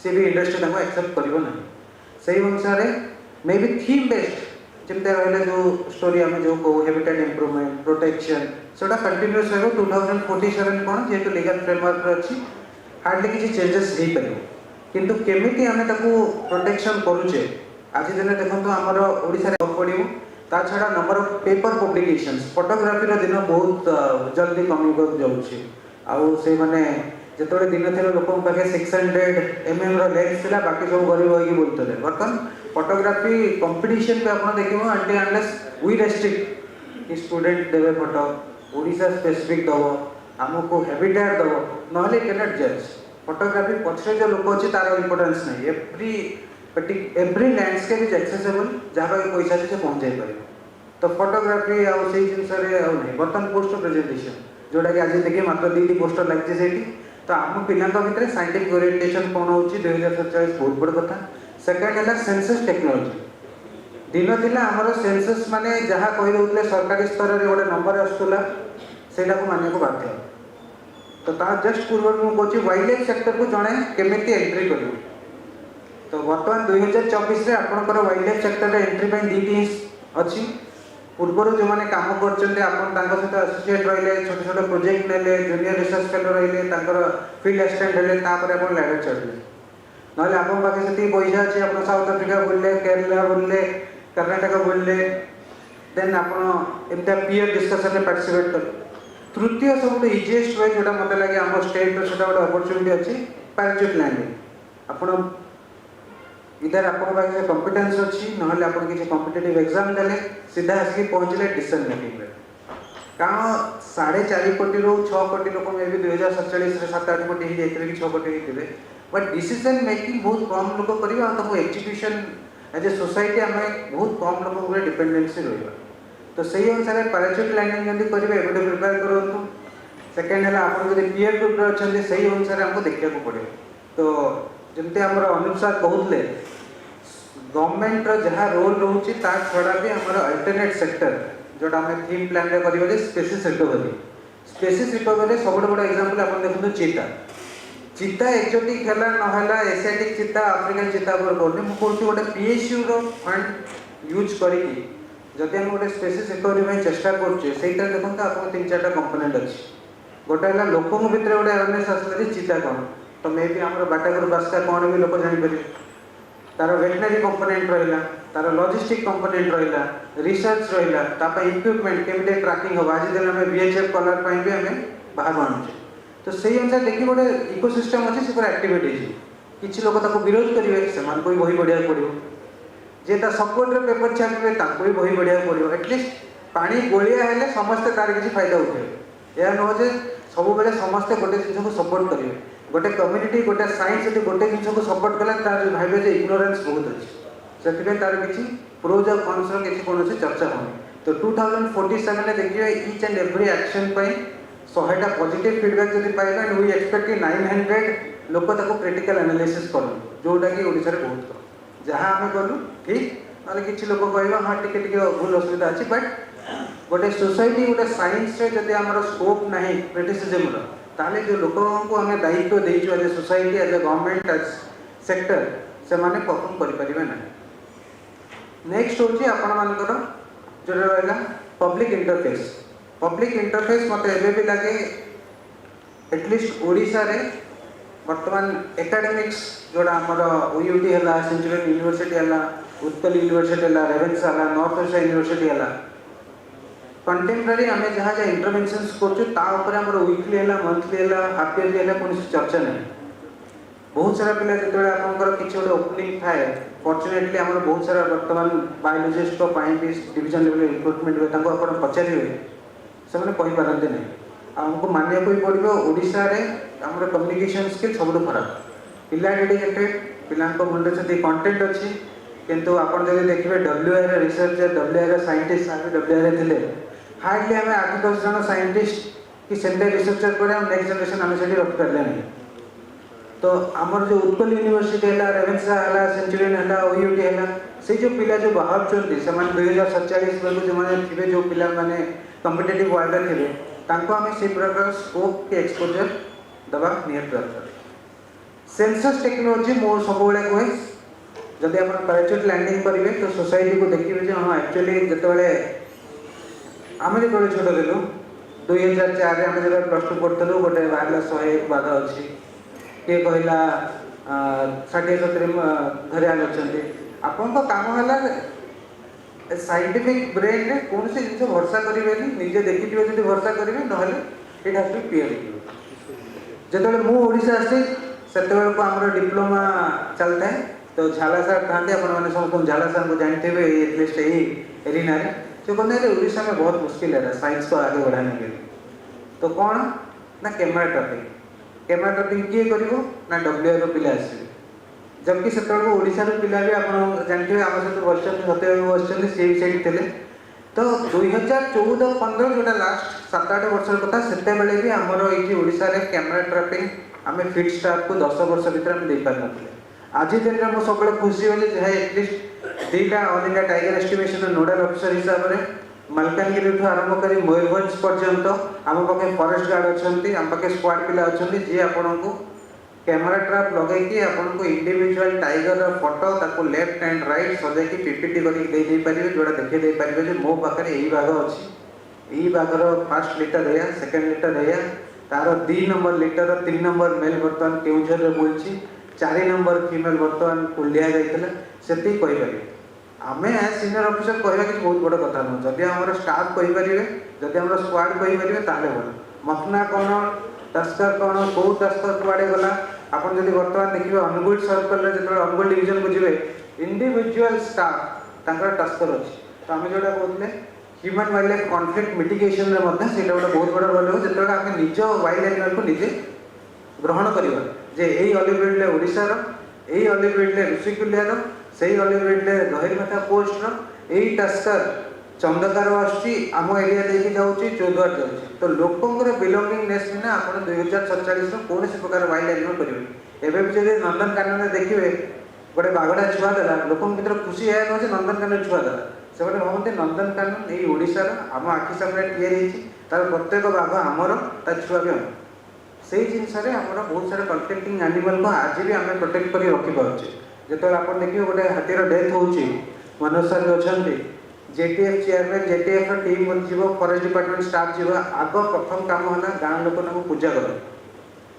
सी भी इंडस्ट्री ताको एक्सेप्ट करिवो ना सही अनुसार मे बी थीम बेस्ड जमते रहले जो स्टोरी आमे जो को हैबिटेट इंप्रूवमेंट प्रोटेक्शन सेटा कंटीन्यूअस रहबो 2047 कोन जेतु लीगल फ्रेमवर्क अछि हार्डली किसी चेंजेस हे परिबो किंतु केमिति आमे ताको प्रोटेक्शन करूचे आज दिन देखंतु हमर ओडिसा रे पडिबो ता छडा number of paper publications photography रो दिन बहुत जल्दी कमी go जाउची आउ से माने जेतोले दिन थिला लोकन पाखे 600 mm रो लेंस थिला बाकी सब गरीब होई बोलतले बर्तन फोटोग्राफी कंपटीशन पे आपण देखिबो अंटी अनलेस वी रेस्ट्रिक्ट कि स्टूडेंट देवे फोटो ओडिसा स्पेसिफिक दबो हमको हैबिटेट दबो नहले कैनॉट जज फोटोग्राफी पछरे जो लोक अछि तार इंपोर्टेंस नै एवरी लैंडस्केप इज एक्सेसिबल जहाँ भी पैसा से पहुँच जाए पारे तो फोटोग्राफी आउ से जिनस नहीं बर्तमान पोस्टर प्रेजेंटेशन जोटा कि आज देखिए मात्र 2 पोस्टर लगे से तो आम पिला भितर साइंटिफिक ओरिएंटेशन कौन हो 2047 बहुत बड़ कथा सेकेंड है सेंसस टेक्नोलोजी दिन थिला हमर सेंसस माने जहाँ कहि दउतले सरकारी स्तर रे गोटे नंबर आसुला सेटा को माने को बाध्य तो ता जस्ट पूर्व मु कहछि वाइल्ड लाइफ सेक्टर को जणे केमिति एंट्री करियो तो वर्तमान 2024 रे आपनकर वाइल्ड लाइफ सेक्टर रे एंट्री पई दीटी अछि पूर्वर जो माने काम करचंते आपन तांका सहित एसोसिएट रहिले छोटे छोटे प्रोजेक्ट नेले जूनियर रिसर्च फेलो रहिले तांकर फील्ड असिस्टेंट हेले तापर आपन लैडर चढ़ले नले आपन पाखे सेती पैसा अछि आपन साउथ अफ्रीका बोलले केरला बोलले कर्नाटक बोलले देन आपन एमता पीयर डिस्कशन रे पार्टिसिपेट कर तृतीय सबसे इजीएस्ट वे जोटा मते लागे हम स्टेट रे सेटा ଗୋଟେ अपॉर्चुनिटी अछि पैराचूट लैंडिंग आपन इधर आपन पाखे कॉम्पिटेंस अछि नहले आपन किछि कॉम्पिटिटिव एग्जाम देले सीधा आसी पहुंचले डिसीजन मेकिंग रे कारण 4.5 कोटी रो 6 कोटी लोक मे भी 2047 रे 7-8 कोटी ही जेतरे कि 6 कोटी हिथिबे बट डिसीजन मेकिंग बहुत कम लोक करिबा त एजुकेशन एज ए सोसाइटी हमें बहुत कम लोक ऊपर डिपेंडेंसी रहइबा तो सही अनुसार पैराचूट लैंडिंग जदी करिबे एबे प्रिपेयर करंतु सेकंड है आपन जदी पीयर ग्रुप रे अछन सही अनुसार हमको देखिया को पड़े तो जमते हमर अनुप सर कहउतले गवर्नमेंट रो जहाँ रोल रोचे ता छड़ा भी हमर अल्टरनेट सेक्टर जोटा हम थीम प्लान रे करिबो जे स्पेसीज रिकवरी सबसे बड़ा एग्जांपल अपन देखु चीता एक्जोटिक हला न हला एशियाटिक चीता अफ्रीकन चीता पर कोने मु कोठी गोटे पीएसयू रो फंड यूज करी जदि हम गोटे स्पेसीज रिकवरी में चेष्टा करछे सेटा देखन आपन 3-4टा कंपोनेंट अछि गोटे हला लोकन भितर गोटे अवेयरनेस आसले चीता कोन तो मे भी हमर बाटागर बास्का कोन भी लोक जानि परिबे तार वेटनरी कंपोनेंट रहिला तार लॉजिस्टिक कंपोनेंट रहिला रिसर्च रहिला तापा इक्विपमेंट केमिटे ट्रैकिंग हो आज दिन में बीएचएफ कलर पई भी हमें बाहर आनुचे तो सही अनुसार देखि गोटे इकोसिस्टम अछि से पर एक्टिविटीज किछि लोक ताको विरोध करिवे समान कोई बही बढ़िया पड़ियो जे ता सपोर्ट रे पेपर छापिवे ताको भी बही बढ़िया पड़ियो एटलीस्ट पानी गोलिया हेले समस्त तार किछि फायदा उठे या न जे सब बेले समस्त गोटे जिंस को सपोर्ट करिवे गोटे कम्युनिटी गोटे साइंस यदि गोटे जिन को सपोर्ट कला तार भाबे जे इग्नोरेंस बहुत अछि सेति तार किछि प्रोज और कॉन्स रो किछि कोनोसी चर्चा होनी तो 2047 रे देखियो ईच एंड एवरी एक्शन पई 100टा पॉजिटिव फीडबैक जदि पाइबा एंड वी एक्सपेक्ट कि 900 लोक ताको क्रिटिकल एनालिसिस करन जोटा कि ओडिसा रे बहुत कम जहां हमें करू ठीक माने किछि लोक कहबा हां टिके टिके भूल असुविधा अछि बट गोटे सोसाइटी गोटे साइंस रे जदि हमर स्कोप नाही क्रिटिसिज्म रो ताले जो लोकों को हमें दायित्व देइछु as a society as a government as sector से माने परफॉर्म करि परिबे ना नेक्स्ट होची आपण मानकर जो रहला पब्लिक इंटरफेस मते एबे भी लागे एटलीस्ट ओडिसा रे वर्तमान एकेडमिक्स जोड़ा हमर ओयूटी हला सेंचुरियन यूनिवर्सिटी हला उत्कल यूनिवर्सिटी हला रेवेन्सा हला नॉर्थ ईस्ट यूनिवर्सिटी हला कंटेम्पररी हमें जहाँ जहाँ इंटरवेंशंस करछु ता ऊपर हमर वीकली हला मंथली हला हाफ ईयरली हला कोन चर्चा नै बहुत सारा पिला जेतबे आपनकर किछि ओडे ओपनिंग थाए फॉर्चूनेटली हमर बहुत सारा वर्तमान बायोलॉजिस्ट को पाई भी डिवीजन लेवल रिक्रूटमेंट वे ताको आपण पचारिवे से माने कहि पारंते नै हमको मानिया कोई पड़िबो ओडिसा रे हमर कम्युनिकेशन स्किल सबलो खराब पिला डेडिकेटेड पिला को मुंडे से कंटेंट अछि किंतु आपण जदि देखिबे डब्ल्यूआई रे रिसर्चर डब्ल्यूआई रे साइंटिस्ट सारे डब्ल्यूआई रे थिले हार्डली हमें 8-10 जन साइंटिस्ट कि सेंटर रिसर्चर करे हम नेक्स्ट जनरेशन हमें सेठी रख करले नहीं तो हमर जो उत्कल यूनिवर्सिटी हला रेवेन्सा हला सेंचुरियन हला ओयूटी हला से जो पिला जो बाहर चलती से मान 2047 बेलू जो माने थिबे जो पिला माने कॉम्पिटिटिव वर्ल्ड रे थिबे तांको हमें से प्रकार स्कोप के एक्सपोजर दबा नियत दरकार सेंसस टेक्नोलोजी मो सब कहे जदि आप पैराचुट लैंडिंग करेंगे तो सोसाइटी को देखिए हाँ एक्चुअली जिते आम जो छोट थिलु 2004 आम जो प्लस टू पढ़ुलु गोटे बाहर 101 बाघ अच्छी किए कहला 60-70 धरियान अच्छा आपण काम है साइंटिफिक ब्रेन रे कौन से जिन भरोसा करेंगे निजे देखिए जब भरोसा करेंगे ना इट हैज टू पीयर जो मुझे आसी से आम डिप्लोमा चलता है तो झाला सार था आपने समस्त झाला सार को जानते हुए एटलिस्ट यही एरिना जो कहते हैं उड़ीसा में बहुत मुश्किल है साइंस को आगे बढ़ाने के लिए तो कौन ना कैमरा ट्रैपिंग किए कर ना डब्ल्यूआर पिला आसवे जबकि से ओडिशा पिला भी आप जानते आम सहित बस सत्यबाबू बस सी भी सही थे तो 2014-15 जोटा लास्ट 7-8 वर्ष कथा से भी आमर ये ओडिशा रे कैमरा ट्रैपिंग आम फिट स्टाफ को 10 वर्ष भर आम दे पार ना आज दिन में मुझे सब खुशी होली जहाँ एटलिस्ट 2टा all India tiger estimation nodal officer हिसाब से मलकानगिरी आरंभ कर मयूरभंज पर्यंत आम पाखे फॉरेस्ट गार्ड अच्छा आम पाखे स्क्वाड पिला अच्छा जी आपन को कैमरा ट्रैप लगे आपको इंडिविजुअल टाइगर फोटो ताको लेफ्ट एंड राइट सजाई पीपीटी करके पारे जोड़ा देखिए दे पारे मो पाखे यही बाघ अच्छी यही बाघर फास्ट लिटर है सेकेंड लिटर है तार 2 नंबर लिटर 3 नंबर मेल बर्तमान केउझर बुलची 4 नंबर फीमेल बर्तमान कुलिया जाइए से कहीपर आम सीनियर ऑफिसर कहवा कि बहुत बड़ कथा नुह जदि आम स्टाफ कहींपारे जदि आम स्क्वाड कहींपारे ताले भल मखना कौन टस्कर कौन कौ टस्कर कुआड़े गला आपन जदि बर्तमान देखिए अनुगुल सर्कल जो अनुगुल डिविजन को जी इंडिविजुअल स्टाफ टस्कर अच्छी तो आम जोटा कहते human wild life conflict mitigation से गोटे बहुत बड़ा रोल हो जो आम निज वाइल्ड एनिमल को निजे ग्रहण करवा जे यही ऑलिव फील्ड ओडिशार यही ऑलिव फील्ड ऋषिकुलियार से ही ऑलिव फील्ड गहिरमाथा पोस्ट यही टस्कर चंदकार आम एरिया देखिए जाऊँगी चौद्वार जाऊँगी तो लोकंर बिलंगिंगनेस बिना आप 2047 कौन प्रकार वाइल्ड एनिमल करेंगे एवं भी जब नंदनकानन देखिए गोटे बाघटा छुआ देला लोक भर खुशी है नुह नंदनकानन छुआ देला से भावते नंदनकानन यही ओडिशार आम आखि सामने या तार प्रत्येक बाघ आमर ता छुआ भी आम से जिनस बहुत सारा कन्फ्लिक्टिंग एनिमल को आज भी आम प्रोटेक्ट कर रखिपारे जो आप देखिए गोटे हाथीर डेथ हो मनोज सर अच्छा जेटीएफ चेयरमैन जेटीएफ टीम जीव फॉरेस्ट डिपार्टमेंट स्टाफ जीव आग प्रथम काम है गाँव लोक पूजा कर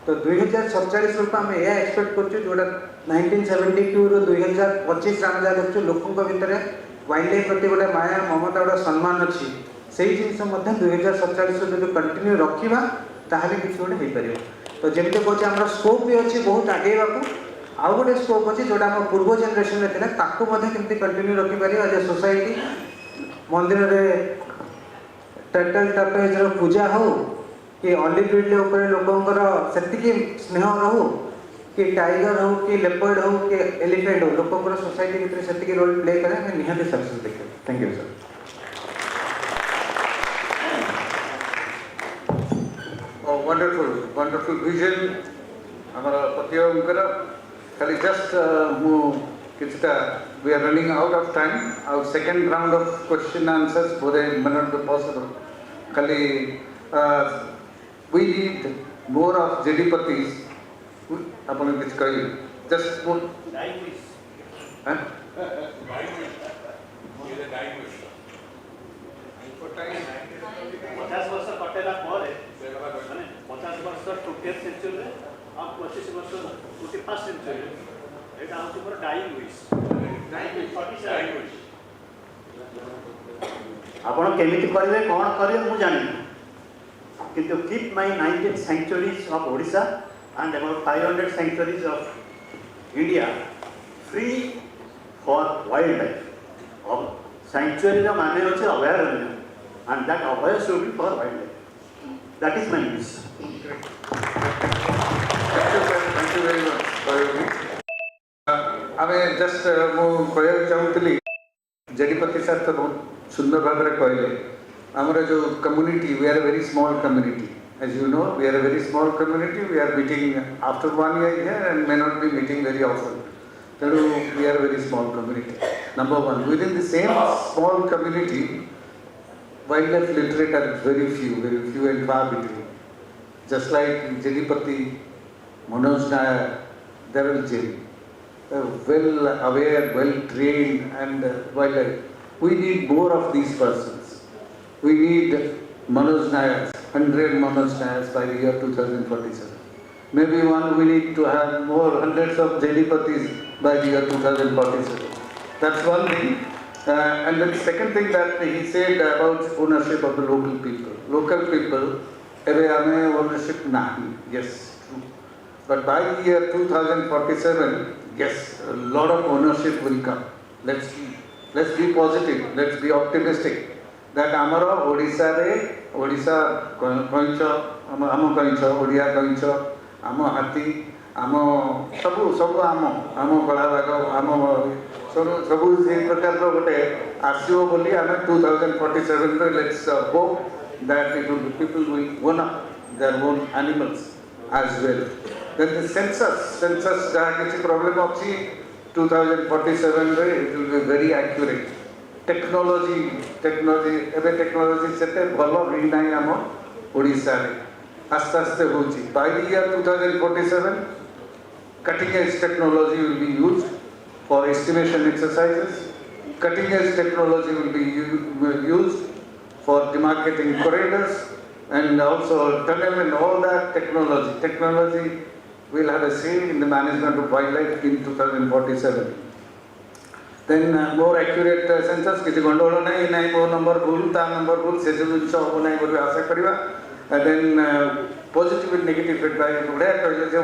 तो 2047 रूप आम यह एक्सपेक्ट कर जोटा 1972 रू 2025 आम जहाँ देखु लोकों भितर वाइल्ड लाइफ प्रति गोटे माया ममता गोटे सम्मान अच्छी से जिन 2047 जो कंटिन्यू रखा ताहले किसी गोटे हो पार तो जमी कहे आम स्कोप भी अच्छी बहुत आगे आउ गोटे स्कोप अच्छी जोटा आम पूर्व जेनेरेशन में था ताकू केमती कंटिन्यू रखिपर एज ए सोसाइटी मंदिर में टाइटल टपेज पूजा हो कि ऑलिव फील्ड उपर लोकंर से स्नेह रहू कि टाइगर हो कि लेपर्ड हो कि एलिफेंट हो लोकंर सोसाइटी भितर से रोल प्ले करें निहाती सक्सेस देखिए thank you sir wonderful wonderful vision आमर प्रतियोगिकर खाली जस्ट मु किछटा we are running out of time आउ second round of question answers बोधे may not be possible खाली we need more of जडीपतीस अपन किछ कहिए जस्ट मोर dying wish हैं dying wish ये the dying wish for time 50 वर्ष कटेला पर माने 50 वर्ष 20th सेंचुरी रे अब 25 वर्ष 21st सेंचुरी एटा होची मोर डाइंग विश आपण केमिति करिवे कोन करिवे मु जानि किंतु keep my 19 centuries of Odisha and about 500 centuries of India free for wildlife और सेंचुरी रा माने होचे अभयारण्य एंड दैट अभय should be for wildlife that is my wish thank you very much आमे जस्ट मु कहया चाहूतली जडीपति सर तो बहुत सुंदर भाव में कहले आमर जो community we are very small community as you know we are very small community we are meeting after 1 year here and may not be meeting very often तेणु we are very small community number 1 within the same small community wild life literate are very few and far between just like जडीपति Manoj Nair there will change. Well aware, well trained, and wildlife. We need more of these persons. We need Manoj Nayars, 100 Manoj Nayars by the year 2047. Maybe we need to have more hundreds of Jadipatis by the year 2047. That's one thing. And then the second thing that he said about ownership of the local people. Local people, ownership nahi. Yes, true. But by the year 2047, yes, a lot of ownership will come. Let's be positive. Let's be optimistic. That amara Odisha koincho, amo koincho, Odia koincho, amo hati, amo sabu amo kalabago, amo sabu se prakar gote asio boli ame 2047 let's hope that people will own up their own animals as well. Then the census jaha kichi problem achi 2047 it will be very accurate. Technology sete bhalo rinai amo Odisha re aste hochi. By the year 2047 cutting edge technology will be used for estimation exercises. Cutting edge technology will be used for demarcating corridors and also tunnel and all that technology. Technology will have a say in the management of wildlife in 2047. Then more accurate census, किसी गंडोल नहीं नहीं वो number भूल ता number भूल से जो जिनसे हो नहीं बोले आशा करिवा. And then positive and negative feedback बढ़िया कर जो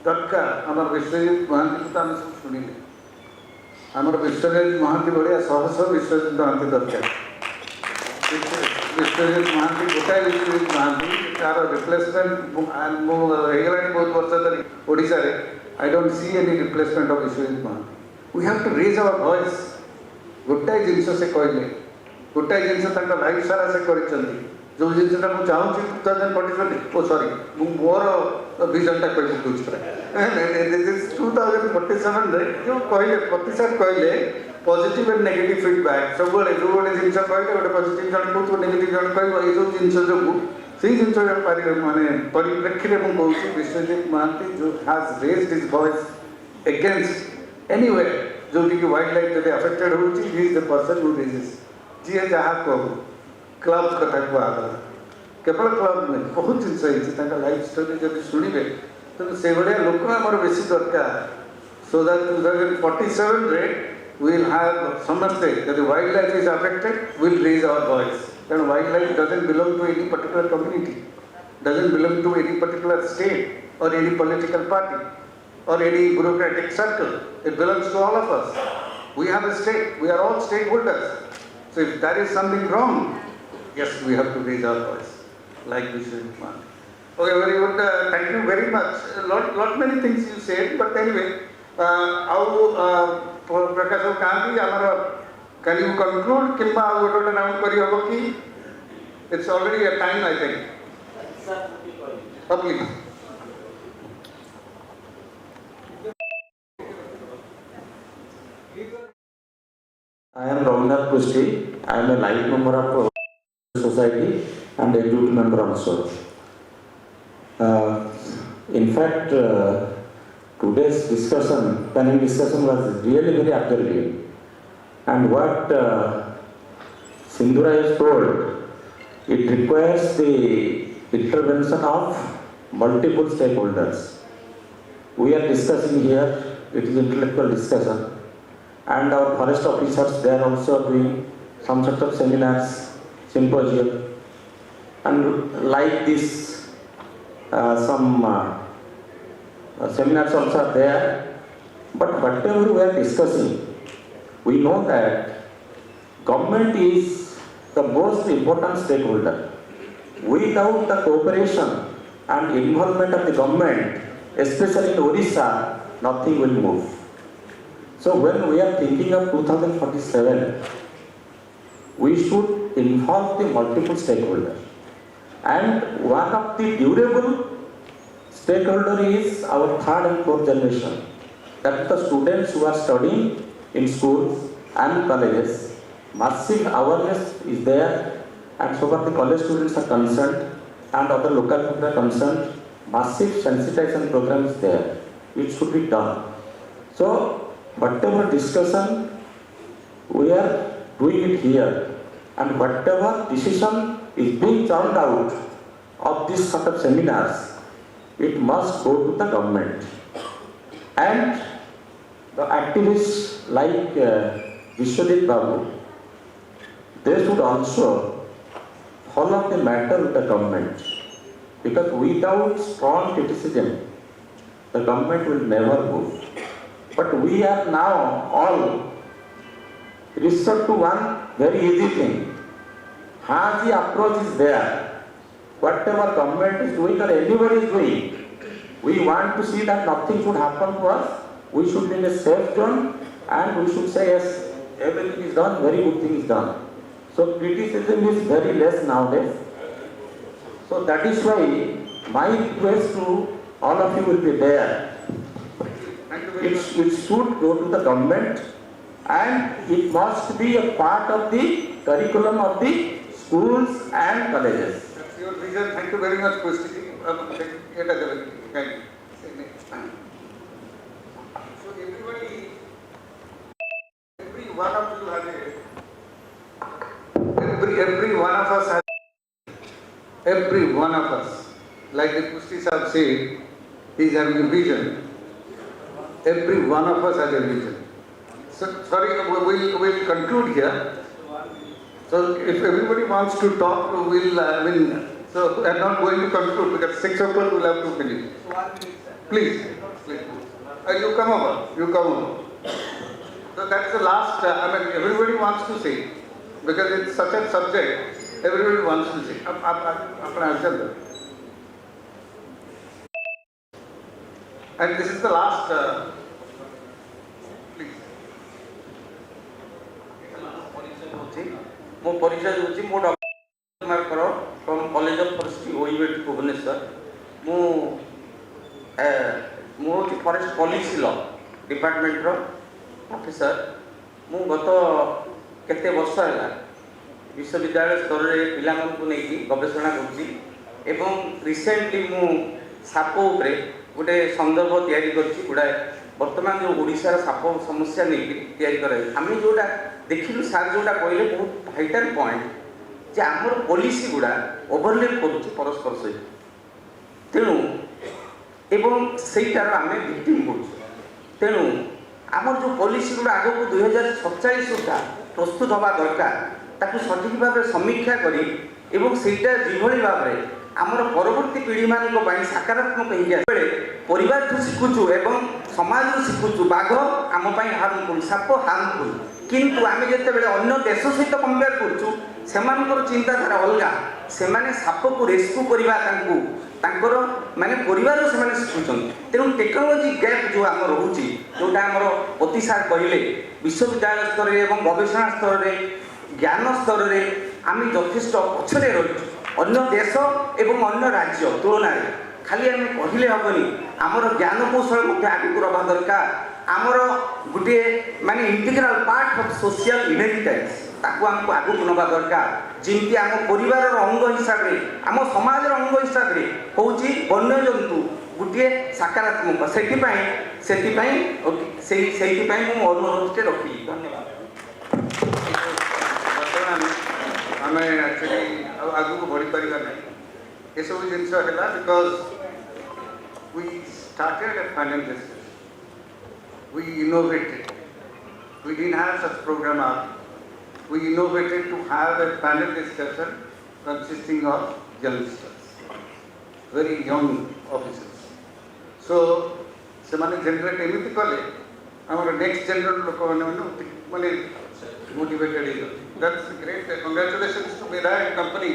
तत्का हमारे विश्वजित महांती को ताने सब सुनी ले. हमारे विश्वजित महांती बढ़िया सहसा विश्वजित महांती तत्का. विश्वजित महांती गोटाई विश्वजित महांती तारा replacement and वो रेगुलर बहुत वर्ष तरी ओडिशा रे. I don't see any replacement of Vishwajit Mahanti. We have to raise our voice. गोटाई जिनसे से कोई ले. गोटाई जिनसे तंका लाइफ सारा से कोई चलती. जो जिनसे ना मुझे चाहूँ चीज़ 2047 oh sorry more vision तक कोई कुछ करे. This is 2047 रे जो कोई ले प्रतिशत कोई ले positive and negative feedback. सब बोले जो बोले जिनसे कोई ले बोले positive जान को तो negative जान कोई वो इस जिनसे जो को सही जिनसे जो पारी माने परिप्रेक्षित में कोई सी विश्वजित महांती जो has raised his voice against anywhere जो कि wildlife जब affected होती he is the person who raises. जी है जहाँ को क्लब कथा को आगला केवल क्लब में बहुत जिनसे इसी तंका लाइफ स्टोरी जब सुनी बे तो सेवड़े लोग में हमारे बेसिक दरकार so that 2047 rate we will have समझते that the wildlife is affected we will raise our voice. And wildlife doesn't belong to any particular community, doesn't belong to any particular state or any political party or any bureaucratic circle. It belongs to all of us. We have a state. We are all stakeholders. So if there is something wrong, yes, we have to raise our voice, like we should. Okay, very good. Thank you very much. Lot many things you said, but anyway, Prakash Kanti, can you conclude? Kimba Avutoda Namakari. It's already a time, I think. Please. I am Ravinath Pushti. I am a life member of society and a duty member also. In fact, today's discussion, panel discussion was really very absorbing. And what Sindhura has told, it requires the intervention of multiple stakeholders. We are discussing here, it is intellectual discussion. And our forest officers, they are also doing some sort of seminars, symposium, and like this, some seminars also are there. But whatever we are discussing, we know that government is the most important stakeholder. Without the cooperation and involvement of the government, especially in Odisha, nothing will move. So when we are thinking of 2047, we should involve the multiple stakeholders. And one of the durable stakeholder is our third and fourth generation. That is the students who are studying in schools and colleges. Massive awareness is there, and so far the college students are concerned and other local people are concerned, massive sensitization program is there. it should be done. So whatever discussion we are doing it here, and whatever decision is being turned out of this sort of seminars, it must go to the government. And the activists like Vishwadit Babu, they should also follow the matter with the government, because without strong criticism, the government will never move. But we are now all resort to one very easy thing. As the approach is there, whatever government is doing or anybody is doing, we want to see that nothing should happen to us. We should be in a safe zone, and we should say yes, everything is done, very good thing is done. So criticism is very less nowadays. So that is why my request to all of you will be there. It should go to the government, and it must be a part of the curriculum of the schools and colleges. That's your vision. Thank you very much, Kusti. Thank you. So everybody, every one of you has every one of us has, every one of us, like the Kusti Sahib said, is having a vision. Every one of us has a vision. So, sorry, we'll conclude here. So if everybody wants to talk, so I'm not going to conclude because 6 o'clock we'll have to finish. Please. You come over. So that's the last, everybody wants to say, because it's such a subject, everybody wants to say. And this is the last, please. ମୋ ପରିଚୟ ହେଉଛି ମୋ doctor Kumar from college of forestry OUAT Bhubaneswar. ମୁଁ ହେଉଛି forest policy ଲ ଡିପାର୍ଟମେଣ୍ଟର professor. ମୁଁ ଗତ କେତେ ବର୍ଷ ହେଲା ବିଶ୍ୱବିଦ୍ୟାଳୟ ସ୍ତରରେ ପିଲାମାନଙ୍କୁ ନେଇକି ଗବେଷଣା କରୁଛି, ଏବଂ ରିସେଣ୍ଟଲି ମୁଁ ସାପ ଉପରେ ଗୋଟେ ସନ୍ଦର୍ଭ ତିଆରି କରିଛି। ଗୁଡ଼ାଏ ବର୍ତ୍ତମାନ ଯେଉଁ ଓଡ଼ିଶାର ସାପ ସମସ୍ୟା ନେଇକି ତିଆରି କରାଯାଇଛି। ଆମେ ଯେଉଁଟା ଦେଖିଲୁ ସାର୍ ଯେଉଁଟା କହିଲେ ବହୁତ ଭାଇଟାଲ ପଏଣ୍ଟ, ଯେ ଆମର ପଲିସି ଗୁଡ଼ା ଓଭରଲେପ୍ କରୁଛି ପରସ୍ପର ସହିତ, ତେଣୁ ଏବଂ ସେଇଟାର ଆମେ ଭିକ୍ଟିମ୍ କରୁଛୁ। ତେଣୁ ଆମର ଯେଉଁ ପଲିସି ଗୁଡ଼ା ଆଗକୁ 2047 ସୁଦ୍ଧା ପ୍ରସ୍ତୁତ ହେବା ଦରକାର, ତାକୁ ସଠିକ୍ ଭାବରେ ସମୀକ୍ଷା କରି ଏବଂ ସେଇଟା ଯେଭଳି ଭାବରେ ଆମର ପରବର୍ତ୍ତୀ ପିଢ଼ିମାନଙ୍କ ପାଇଁ ସକାରାତ୍ମକ ହେଇକି ବେଳେ ପରିବାରଠୁ ଶିଖୁଛୁ ଏବଂ ସମାଜରୁ ଶିଖୁଛୁ ବାଘ ଆମ ପାଇଁ ହାର୍ମଫୁଲ୍, ସାପ ହାର୍ମଫୁଲ୍, କିନ୍ତୁ ଆମେ ଯେତେବେଳେ ଅନ୍ୟ ଦେଶ ସହିତ କମ୍ପେୟାର କରୁଛୁ ସେମାନଙ୍କର ଚିନ୍ତାଧାରା ଅଲଗା। ସେମାନେ ସାପକୁ ରେସ୍କ୍ୟୁ କରିବା ତାଙ୍କର ମାନେ ପରିବାରରୁ ସେମାନେ ଶିଖୁଛନ୍ତି। ତେଣୁ ଟେକ୍ନୋଲୋଜି ଗ୍ୟାପ୍ ଯେଉଁ ଆମର ରହୁଛି, ଯେଉଁଟା ଆମର ଅତି ସାର୍ କହିଲେ ବିଶ୍ୱବିଦ୍ୟାଳୟ ସ୍ତରରେ ଏବଂ ଗବେଷଣା ସ୍ତରରେ ଜ୍ଞାନ ସ୍ତରରେ ଆମେ ଯଥେଷ୍ଟ ପଛରେ ରହିଛୁ ଅନ୍ୟ ଦେଶ ଏବଂ ଅନ୍ୟ ରାଜ୍ୟ ତୁଳନାରେ। ଖାଲି ଆମେ କହିଲେ ହେବନି, ଆମର ଜ୍ଞାନ କୌଶଳ ମଧ୍ୟ ଆଗକୁ ରହିବା ଦରକାର। ଆମର ଗୋଟିଏ ମାନେ integral part of social inheritance, ତାକୁ ଆମକୁ ଆଗକୁ ନେବା ଦରକାର। ଯେମିତି ଆମ ପରିବାରର ଅଙ୍ଗ ହିସାବରେ, ଆମ ସମାଜର ଅଙ୍ଗ ହିସାବରେ ହେଉଛି ବନ୍ୟଜନ୍ତୁ ଗୋଟିଏ ସକାରାତ୍ମକ। ସେଇଥିପାଇଁ ମୁଁ ଅନୁରୋଧଟେ ରଖିଲି। ଧନ୍ୟବାଦ। ଆମେ ଆକ୍ଚୁଆଲି ଆଉ ଆଗକୁ ବଢ଼ିପାରିବା ନାହିଁ, ଏସବୁ ଜିନିଷ ହେଲା because we started a panel discussion, we innovated, we didn't have such program out, we innovated to have a panel discussion consisting of youngsters, very young officers. So ସେମାନେ ଜେନେରେଟ୍ ଏମିତି କଲେ ଆମର ନେକ୍ସଟ ଜେନେରେସନ୍ ଲୋକମାନେ motivated ହେଇଗଲେ। That's great. Congratulations to Mera and company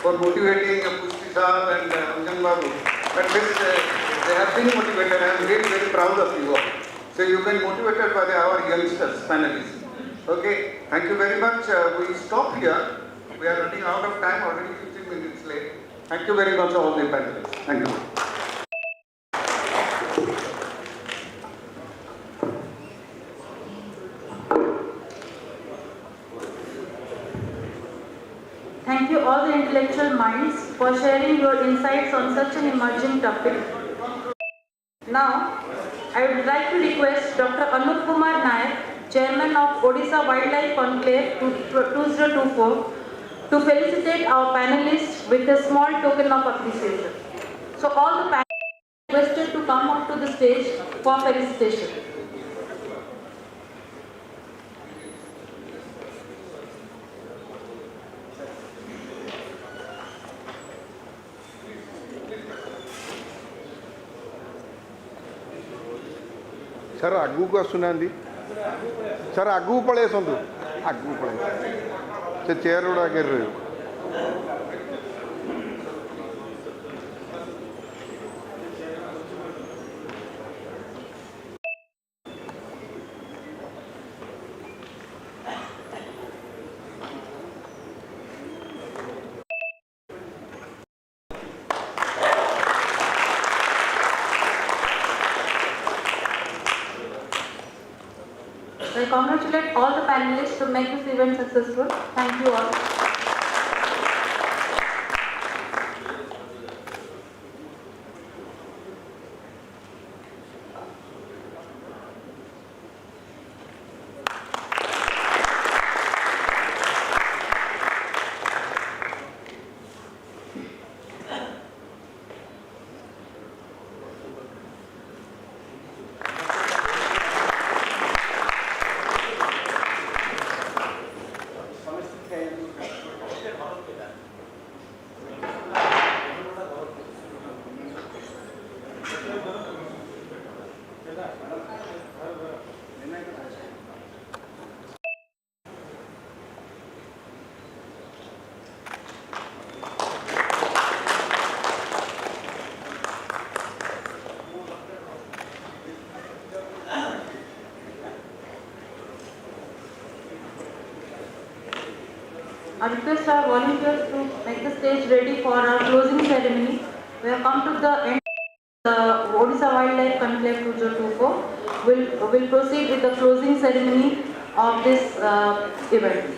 for motivating Pushti Sahab and Anjan Babu. But this, they have been motivated. I am really very proud of you all. So you've been motivated by our youngsters, panelists. Okay, thank you very much. We stop here. We are running out of time, already 15 minutes late. Thank you very much all the panelists. Thank you. Thank you all the intellectual minds for sharing your insights on such an emerging topic. Now, I would like to request Dr. Anup Kumar Nayak, Chairman of Odisha Wildlife Conclave 2024, to felicitate our panelists with a small token of appreciation. So all the panelists are requested to come up to the stage for felicitation. Sir आगू को आसुना sir आगू पड़े आसतु आगू पड़े से chair गुड़ा आगे रही I congratulate all the panelists to make this event successful. Thank you all. I request our volunteers to make the stage ready for our closing ceremony. We have come to the end of the Odisha Wildlife Conclave 2024. We'll proceed with the closing ceremony of this event.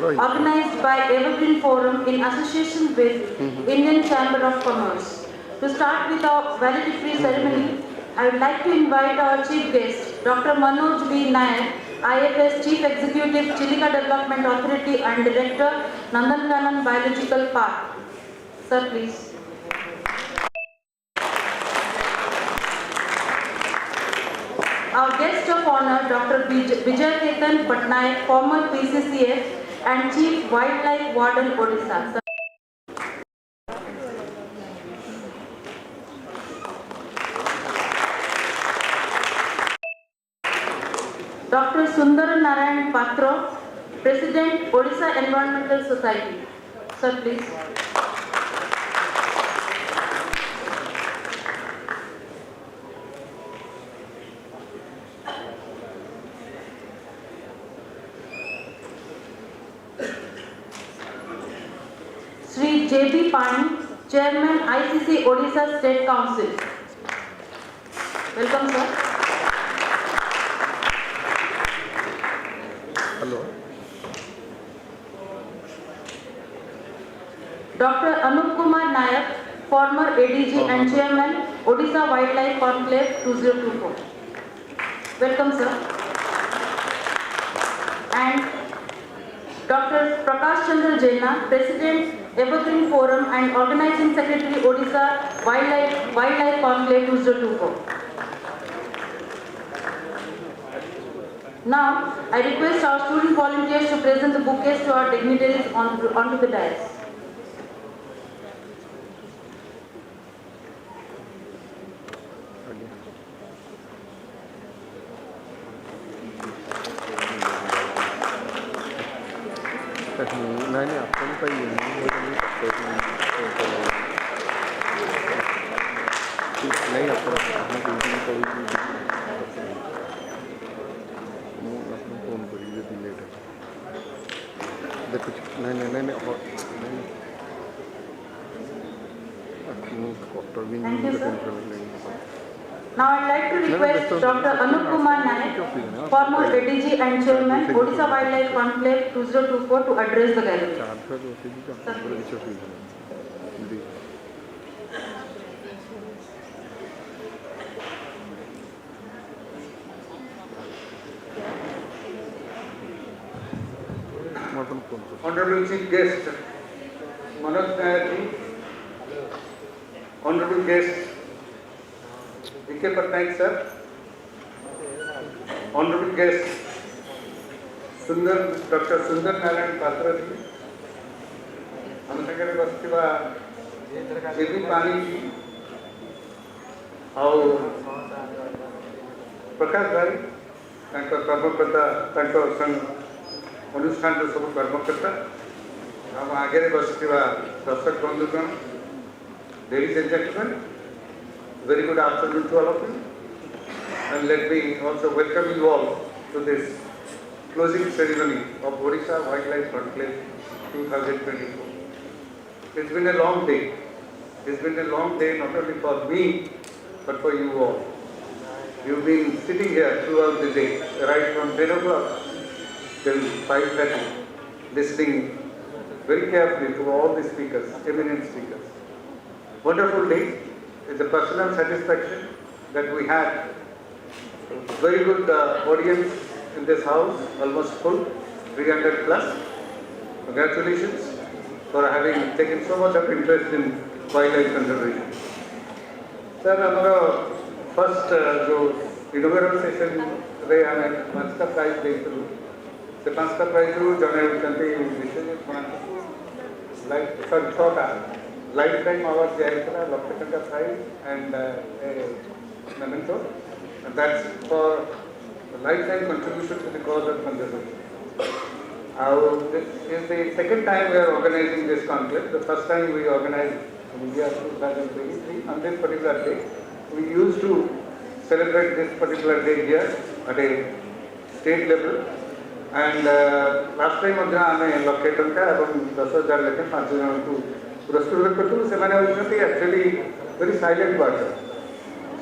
Organized by Evergreen Forum in association with Indian Chamber of Commerce. To start with our valedictory ceremony, I would like to invite our chief guest, Dr. Manoj B. Nayak, IFS Chief Executive, Chilika Development Authority and Director, Nandankanan Biological Park. Sir, please. Our guest of honor, Dr. Vijay Ketan Patnaik, former PCCF and Chief Wildlife Warden, Odisha. Dr. Sundar Narayan Patro, President, Odisha Environmental Society. Sir, please. J.B. Pani, Chairman ICC Odisha State Council. Welcome, sir. Hello. Dr. Anup Kumar Nayak, former ADG and Chairman Odisha Wildlife Conclave 2024. Welcome, sir. And Dr. Prakash Chandra Jaina, President Evergreen Forum and Organizing Secretary Odisha Wildlife Conclave 2024. Now, I request our student volunteers to present the bouquets to our dignitaries onto the dais. नहीं अपन का ये नहीं अपन phone करिए late देखो नहीं Thank you, sir. Now I'd like to request Dr. Anup Kumar Nayak, former ADG and Chairman Odisha Wildlife Conclave 2024 to address the gallery. Honorable Chief Guest, Manoj Nayak ji, Honorable Guest, V.K. Patnaik sir, Honorable Guest, Dr. Sundar Narayan Patra ji, हम संगे बसथिबा J.B. Pani ji, और प्रकाश भाई, तांको कर्मकर्ता, तांको संग अनुष्ठान सब कर्मकर्ता हम आगे बसथिबा दर्शक बंधुगण, ladies and gentlemen, very good afternoon to all of you, and let me also welcome you all to this closing ceremony of Odisha Wildlife Conclave 2024. It's been a long day. It's been a long day not only for me but for you all. You've been sitting here throughout the day, right from 10 o'clock till 5:30, listening very carefully to all the speakers, eminent speakers. Wonderful day. It's a personal satisfaction that we had a very good audience in this house, almost full, 300 plus. Congratulations for having taken so much of interest in wildlife conservation. Sir, our first inaugural session रे आमे 5टा prize देइतलु से 5टा prize रु जने होचंती Biswajit Mohanty life 6टा lifetime award जायतला लक्षटका prize and a memento, and that's for lifetime contribution to the cause of conservation. This is the second time we are organizing this conclave. The first time we organized in India 2023 on this particular day. We used to celebrate this particular day here at a state level, and last time we located and 10,000 लेके 5 जन को पुरस्कृत करतु से माने होचंती actually very silent worker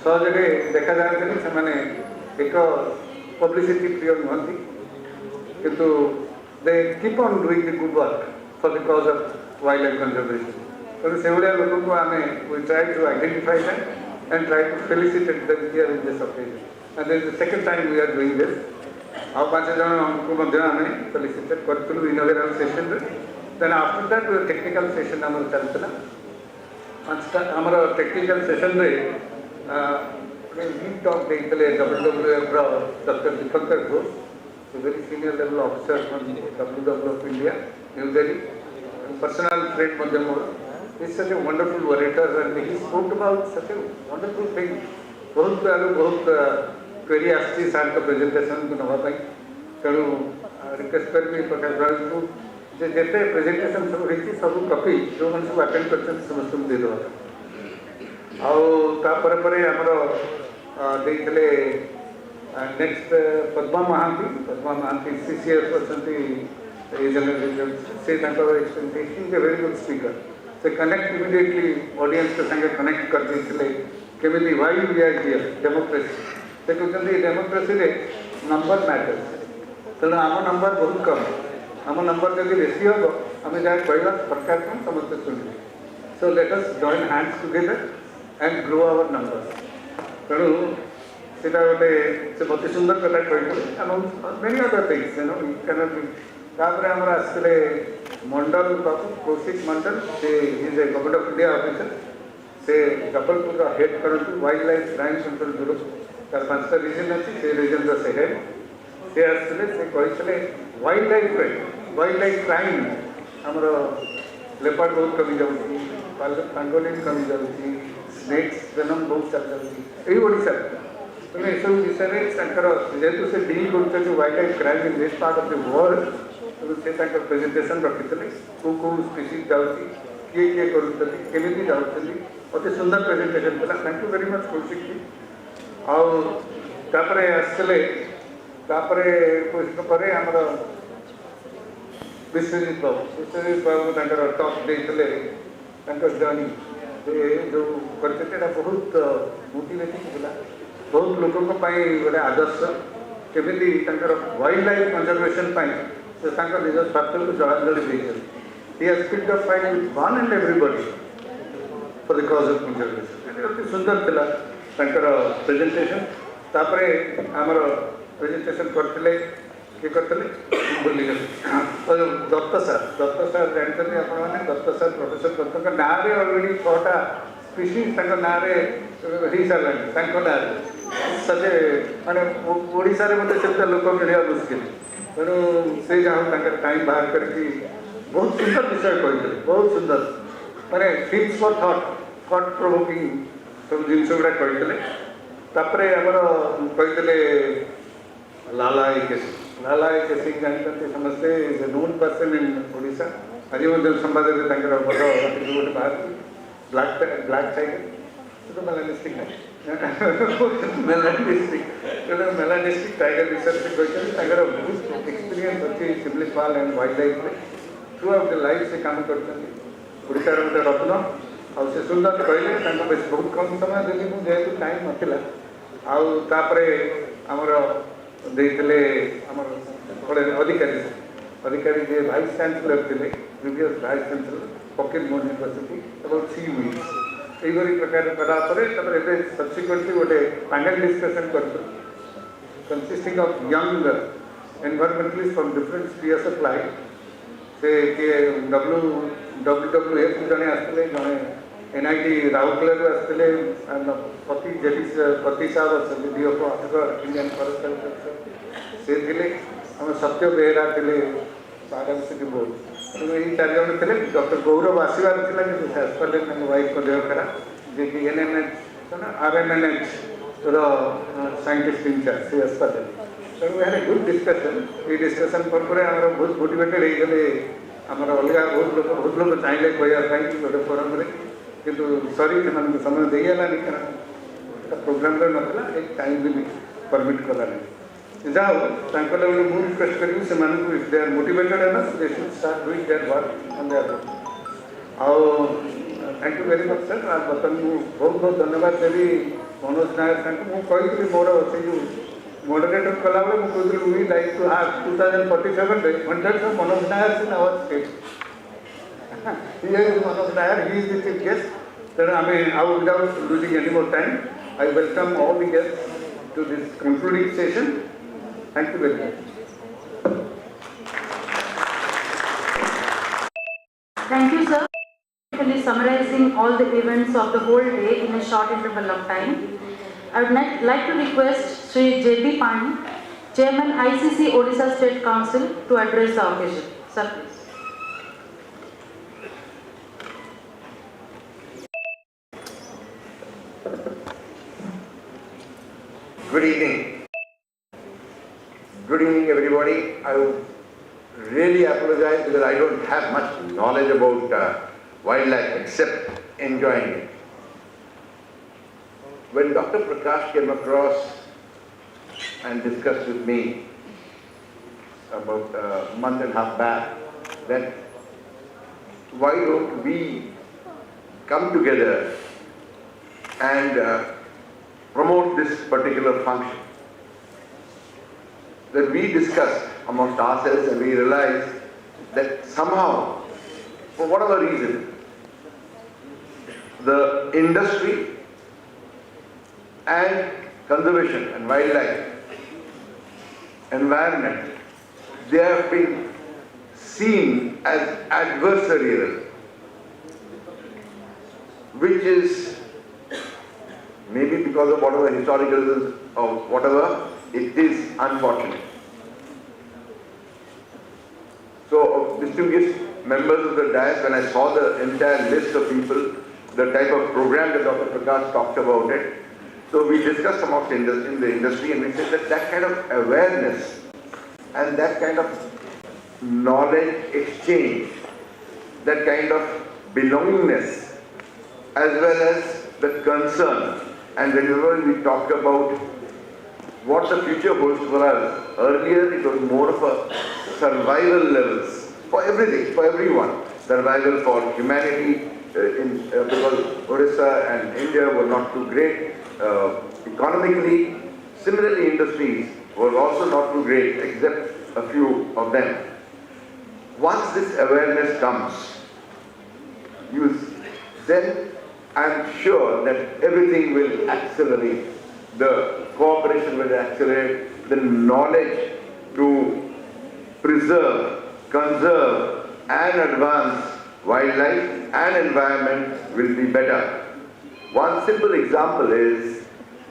सहजरे देखा जाते से माने एक पब्लिसिटी प्रिय नहंती किंतु they keep on doing the good work for the cause of wildlife conservation. So se bhaliya lokon ko ame we try to identify them and try to felicitate them here in this occasion, and this is the second time we are doing this. Our 5 jana ko madhya ame felicitate kartulu inaugural session re. Then after that we technical session amar chaltala. Amara technical session re lead talk deitale WWF Dr. Conclave Ghosh, a very senior level officer from WWF of India, New Delhi, and personal friend Madhyamur. He's such a wonderful orator, and he spoke about such a wonderful thing. बहुत query आस्ती सार का presentation को नवा पाई, चलो request कर भी प्रकाश भाई को जे जेते presentation सब रही थी सब कॉपी जो मन सब attend करते हैं समस्त में दे दो। आओ तापर परे हमारा देखले next Padma Mahanti CCS person is a very good speaker, से कनेक्ट इमिडिएटली ऑडियंस के संगे कनेक्ट कर देते केमी why we are here democracy से कहते डेमोक्रेसी रे नंबर मैटर्स तेणु आम नंबर बहुत कम आम नंबर जब बेसी हम आम जहाँ कहवा सरकार को समस्त शुणिए so let us join hands together and grow our number तेणु सीटा गोटे से बहुत सुंदर कथा कहते many other things you know you can be तापर आमर आसते मंडल बाबू कौशिक मंडल से is a government of India officer से जबलपुर हेड करती wild life crime control bureau तार 5टा रीजन अच्छी से रीजन से हेड से आसते से कहते वाइल्ड लाइफ क्राइम आमर लेपर्ड बहुत कमी जाऊँगी पांगोलिन कमी जाऊँगी स्नेक्स वेनम बहुत चल जाऊँगी यही ओडिशा तेणु यू विषय जेहेतु से डील कर wild life crime in this part of the world तेणु से प्रेजेंटेशन रखी कौ स्पीसीज जाऊँगी किए किए करमी जाऊँगी अति सुंदर प्रेजेंटेशन था thank you very much Kaushik ji आउे आसते पर आमर विश्वजीत बाबू टॉप देते जर्नी जो करते बहुत मोटिवेटिंग था बहुत लोकों गोटे आदर्श केमी वाइल्ड लाइफ कंजर्वेशन से निज स्वार्थ को जलांजलि देते he has picked up fight with one and everybody for the cause of conservation अति सुंदर थिला प्रेजेंटेशन तापर आमर प्रेजेंटेशन करते किए करते बोली दत्त सार जानते आपने दत्त सार प्रोफेसर दत्त ना अलरेडी 6टा स्पीसीज ना हो सारा ना सजे माने ओडिशा रे मते सेटा लोक मिलवा मुश्किल तेणु से जहाँ टाइम बाहर करके बहुत सुंदर विषय कहते बहुत सुंदर माने थिंग्स फॉर थॉट प्रोवोकिंग सब जिनस गुड़ा कहते आमर कहते लाला के सिंह जानते समस्ते is a known person in Odisha आज संवाद में गोटे बाहर ब्लैक टाइगर तो मेलानिस्टिक नहीं मेलानिस्टिक टाइगर विषय से कहते बहुत एक्सपीरियंस अच्छी सिम्लिफाल and wild life throughout the life से काम करशार गोटे रत्न आउ से सुंदर कहले बहुत कम समय देली मुझे जेहेतु टाइम नाला आमर देते आमर अधिकारी जे भाइस चांसलर थे previous vice chancellor Fakir Mohan university about 3 weeks यही प्रकार कलापर सब्सिक्वेंटली गोटे पैनल डिस्कसन कर consisting of young environmentalist from different spheres of life से किए WWF जड़े आसते जड़े NIT राउरकेला आसते पति साहब अच्छे डीओ इंडियन फॉरेस्ट कल्चर से थे आम सत्य बेहरा थे बायोडाइवर्सिटी बोर्ड तेणु ये 4 जन थे डॉक्टर गौरव आसबार था कि आसपारे वाइफ को देह खराब जे कि NNH RNNH साइंटिस्ट इंचार्ज से आसपारे तेणु वी गुड डिस्कसन ये डिस्कसन पर आम बहुत मोटिवेटेड होते आमर अलग बहुत लोग चाहिए कहवाई गोटे फोरम किंतु सॉरी से समय देगलानी कारण प्रोग्राम नाला एक टाइम भी परमिट कलानी जाओ मुझे रिक्वेस्ट करी से if they are motivated enough they should start doing their work on their thank you very much sir बर्तमान मुझे बहुत बहुत धन्यवाद देवी मनोज नायर मुझे मोर से जो मॉडरेटर कला बेले मुझे कहती we like to have 2047 100 of Manoj Nair in our state here is Manoj Nair he is the chief guest तेणु आम आउ without losing any more time I welcome all the guest to this concluding session thank you very much Thank you, sir. Summarizing all the events of the whole day in a short interval of time. I would like to request Sri J.B. Pani, Chairman ICC Odisha State Council, to address the occasion. Sir, please. Good evening. Good evening, everybody. I really apologize because I don't have much knowledge about wildlife except enjoying it. When Dr. Prakash came across and discussed with me about a month and a half back that why don't we come together and promote this particular function. That we discussed amongst ourselves and we realized that somehow, for whatever reason, the industry and conservation and wildlife environment, they have been seen as adversarial, which is maybe because of whatever historical or whatever, it is unfortunate. So, distinguished members of the dais, when I saw the entire list of people, the type of program that Dr. Prakash talked about it, so we discussed amongst in the industry and we said that that kind of awareness and that kind of knowledge exchange, that kind of belongingness, as well as the concern, and whenever we talked about what the future holds for us, earlier it was more of a survival levels for everything, for everyone. Survival for humanity, because Odisha and India were not too great economically. Similarly, industries were also not too great, except a few of them. Once this awareness comes, then I'm sure that everything will accelerate. The cooperation will accelerate, the knowledge to preserve, conserve and advance wildlife and environment will be better. One simple example is,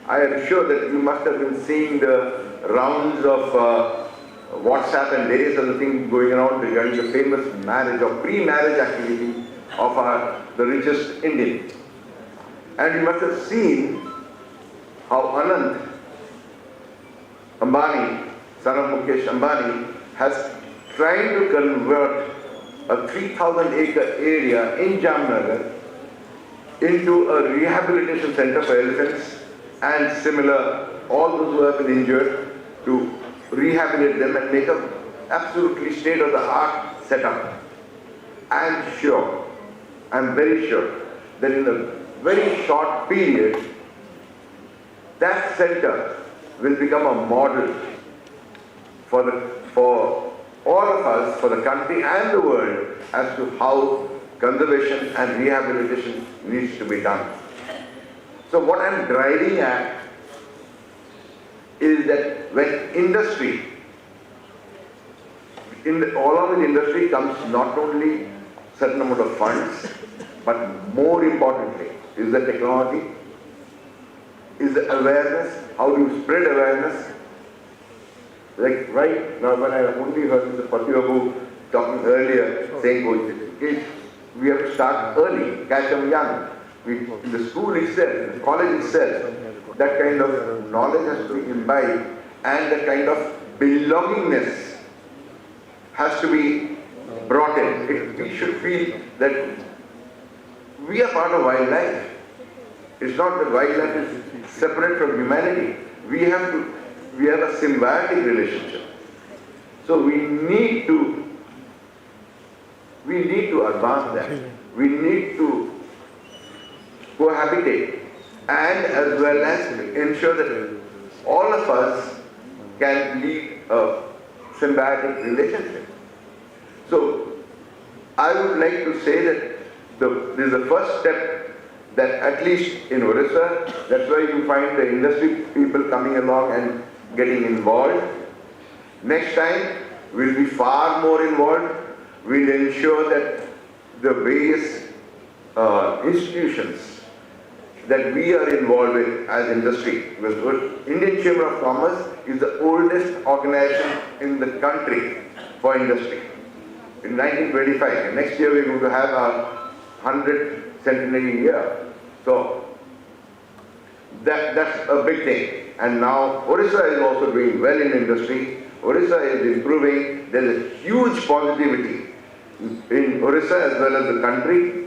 I am sure that you must have been seeing the rounds of WhatsApp and various other things going around regarding the famous marriage or pre-marriage activity of the richest Indian. And you must have seen how Anand Ambani, son of Mukesh Ambani, has tried to convert a 3,000-acre area in Jamnagar into a rehabilitation center for elephants and similar, all those who have been injured, to rehabilitate them and make an absolutely state-of-the-art setup. I am sure, I am very sure, that in a very short period, that center will become a model for all of us, for the country and the world, as to how conservation and rehabilitation needs to be done. So what I'm driving at is that when industry, along with industry comes not only certain amount of funds, but more importantly is the technology, is the awareness, how do you spread awareness. Like right now, when I only heard Mr. Patibabu talking earlier, saying, we have to start early, catch them young. In the school itself, the college itself, that kind of knowledge has to be imbibed and that kind of belongingness has to be brought in. We should feel that we are part of wildlife. It's not that wildlife is separate from humanity. We have a symbiotic relationship. So we need to advance that. We need to cohabitate and as well as ensure that all of us can lead a symbiotic relationship. So I would like to say that this is the first step that at least in Odisha, that's why you find the industry people coming along and getting involved. Next time we'll be far more involved. We'll ensure that the various institutions that we are involved with as industry, because Indian Chamber of Commerce is the oldest organization in the country for industry. In 1925, and next year we're going to have our 100th centenary year. So that's a big thing. And now Odisha is also doing well in industry. Odisha is improving. There is a huge positivity in Odisha as well as the country.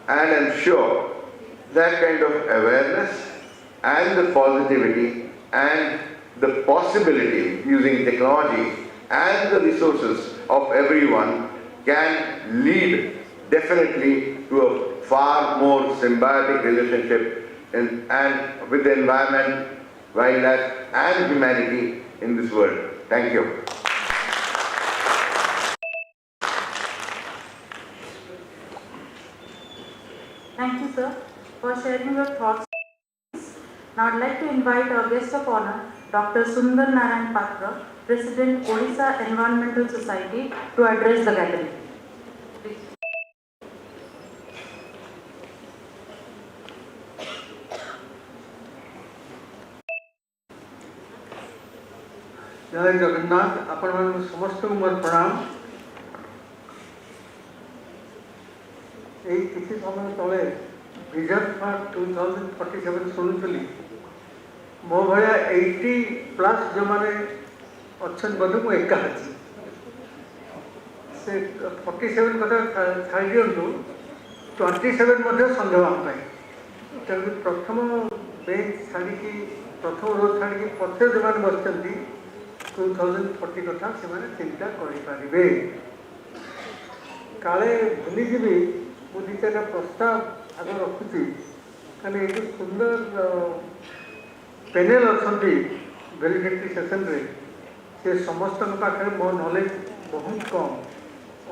And I'm sure that kind of awareness and the positivity and the possibility using technology and the resources of everyone can lead definitely to a far more symbiotic relationship and with the environment, wildlife and humanity in this world. Thank you. Thank you, sir, for sharing your thoughts. Now I'd like to invite our guest of honor, Dr. Sundar Narayan Patra, President, Odisha Environmental Society, to address the gathering. Please. जय जगन्नाथ आपण समस्त मोर प्रणाम यही किसी समय तले vision for 2047 शुणुली मो भाया 80+ जो मैंने अच्छा बोधे मुझे एका अच्छी से 47 कथा छाड़ दिंतु 27 संदेह आम प्रथम बेंच छाड़ी प्रथम रो छाड़ी पचे जो मैंने बसती 2040 कथा से चिंता करें काले भूलीजी मुझे दुटा प्रस्ताव आग रखुची कहीं ये सुंदर पैनल अच्छा वैलिडिटी सेशन रे से समस्त पाखे मो नॉलेज बहुत कम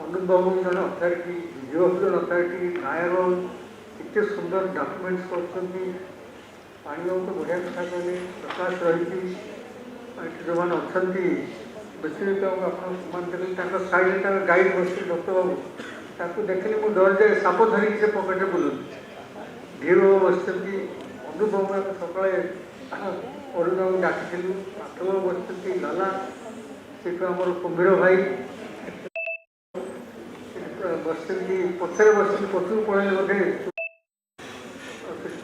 अनुभव जन अथॉरिटी जियोलॉजिकल अथॉरिटी नायर इतने सुंदर डॉक्यूमेंट्स कर बढ़िया कथा कहले प्रकाश रही जो मैंने अच्छा बेसिक आप साइड गाइड बस डॉक्टर बाबू ताकू देखिए मुझे डर जाए साप धरिक से पकेट बुलू धीर बस अनुभव सकाଳେ अरुण बाबू डाकी पाठक बस लाला से आम कुंभीर भाई बस पचर बस पचू पड़े बोधे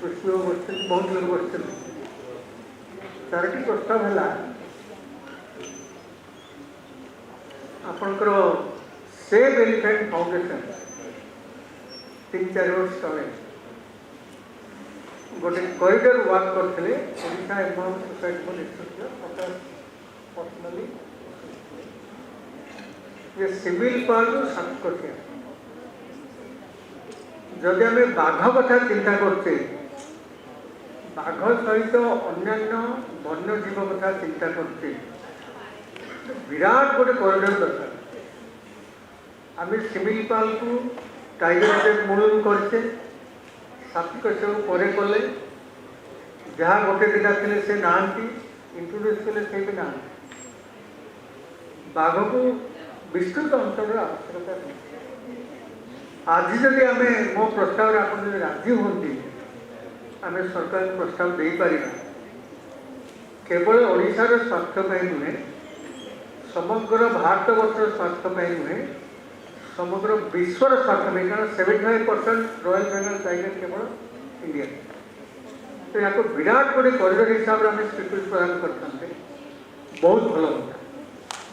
कृषि बस बहुत लोग बस 4टी प्रस्ताव है आपणकर सेव एलिफेंट फाउंडेशन 3-4 वर्ष तले गोटे कॉरिडोर वर्क करते ओडिशा एनवायरमेंट सोसाइटी नेतृत्व पर्सनली ये सिविल पार्ट 7 कोटिया जदि आम बाघ कथा चिंता करते बाघ सहित अन्यान्य वन्यजीव कथा चिंता करते विराट गोटे कॉरिडोर दरकार आम सिमिलपाल को टाइगर रिजर्व मूल करचे सात्विक सब पर कले जहाँ गोटे दिटा थे से ना इंट्रोड्यूस कले से भी ना बाघ को विस्तृत अंचल आवश्यकता नहीं आज जदि आम मो प्रस्ताव आप राजी हमें आम सरकार प्रस्ताव दे पार केवल ओडिशार स्वास्थ्य नुहे समग्र भारतवर्षर स्वास्थ्य नुहे समग्र विश्वर स्वास्थ्य कारण 75% रॉयल बेंगल टाइगर केवल इंडिया तो या विराट गोटे कॉरिडोर हिसाब से आम स्वीकृति प्रदान करते बहुत भल होता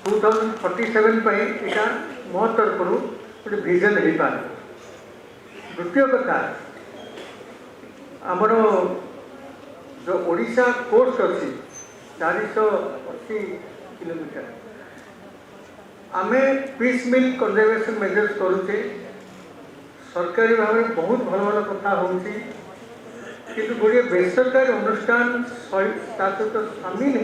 2047 यहाँ मो तरफ गोटे विजन हो पार द्वितीय कथा आमर जो ओडिशा कोस्ट अच्छी 480 किलोमीटर आमे पीस मिल कंजर्वेशन मेजर्स करुचे सरकारी भाव में बहुत भल भल कथा होती किंतु गोटे बेसरकारी अनुष्ठान सहित सामिल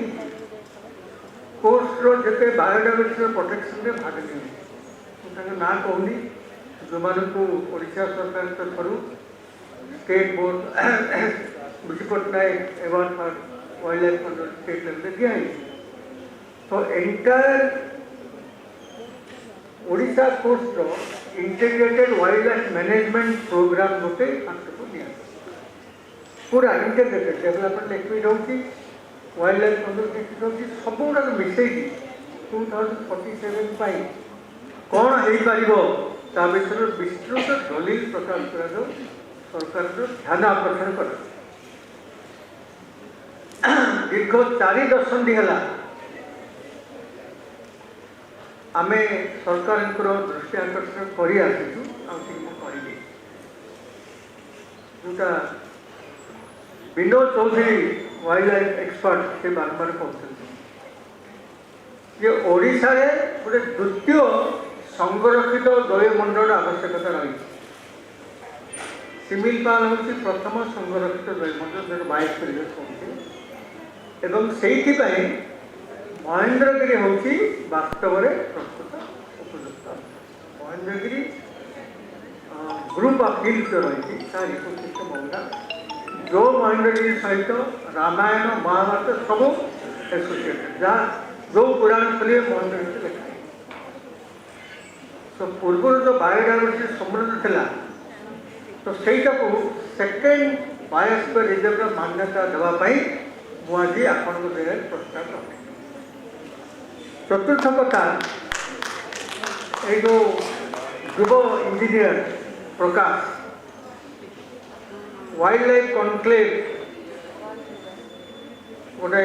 कोस्ट रोते बायोडाइवर्सिटी प्रोटेक्शन में भाग नहीं ना कहूनी जो मानू ओडिशा सरकार तरफ state board Biju Patnaik award for wildlife state level दिखाई तो entire Odisha coast integrated wildlife management programme गोटे को दिया पूरा इंटीग्रेटेड डेवलपमेंट एक्टिविटी होती वाइल्ड लाइफ कंजर्वेशन होती सब गुड़ाक मिसई 2047 कौन हो पार विषय विस्तृत दलील प्रकाश कर सरकार ध्यान आकर्षण कर दीर्घ 4 दशंधि है आम सरकार दृष्टि आकर्षण कर जोटा Vinod Chaudhary wildlife expert से बारंबार कहते ये ओडिशा रे गोटे द्वितीय संरक्षित जैवमंडल आवश्यकता रही ଶିମିଳିପାଳ ହେଉଛି ପ୍ରଥମ ସଂରକ୍ଷିତ ଜୈବମଣ୍ଡଳ 22 କହୁଛି ଏବଂ ସେଇଥିପାଇଁ ମହେନ୍ଦ୍ରଗିରି ହେଉଛି ବାସ୍ତବରେ ପ୍ରସ୍ତୁତ ଉପଯୁକ୍ତ। ମହେନ୍ଦ୍ରଗିରି ଗ୍ରୁପ ଅଫ୍ ହିଲ୍ସ ରହିଛି ତା ଇକୋସିଷ୍ଟମ୍ ଅଲଗା, ଯେଉଁ ମହେନ୍ଦ୍ରଗିରି ସହିତ ରାମାୟଣ ମହାଭାରତ ସବୁ ଏସୋସିଏଟେଡ୍, ଯାହା ଯେଉଁ ପୁରାଣ ଖୋଲିବେ ମହେନ୍ଦ୍ରଗିରି ଲେଖା। ତ ପୂର୍ବରୁ ଯେଉଁ ବାୟୋଡାଇଭର୍ସିଟି ସମୃଦ୍ଧ ଥିଲା, ତ ସେଇଟାକୁ ସେକେଣ୍ଡ ବାୟୋସ୍ଫିୟର ରିଜର୍ଭର ମାନ୍ୟତା ଦେବା ପାଇଁ ମୁଁ ଆଜି ଆପଣଙ୍କ ଜାଗାରେ ପ୍ରସ୍ତାବ ରଖିଛି। ଚତୁର୍ଥ କଥା, ଏଇ ଯେଉଁ ଯୁବ engineer Prakash wild life conclave ଗୋଟେ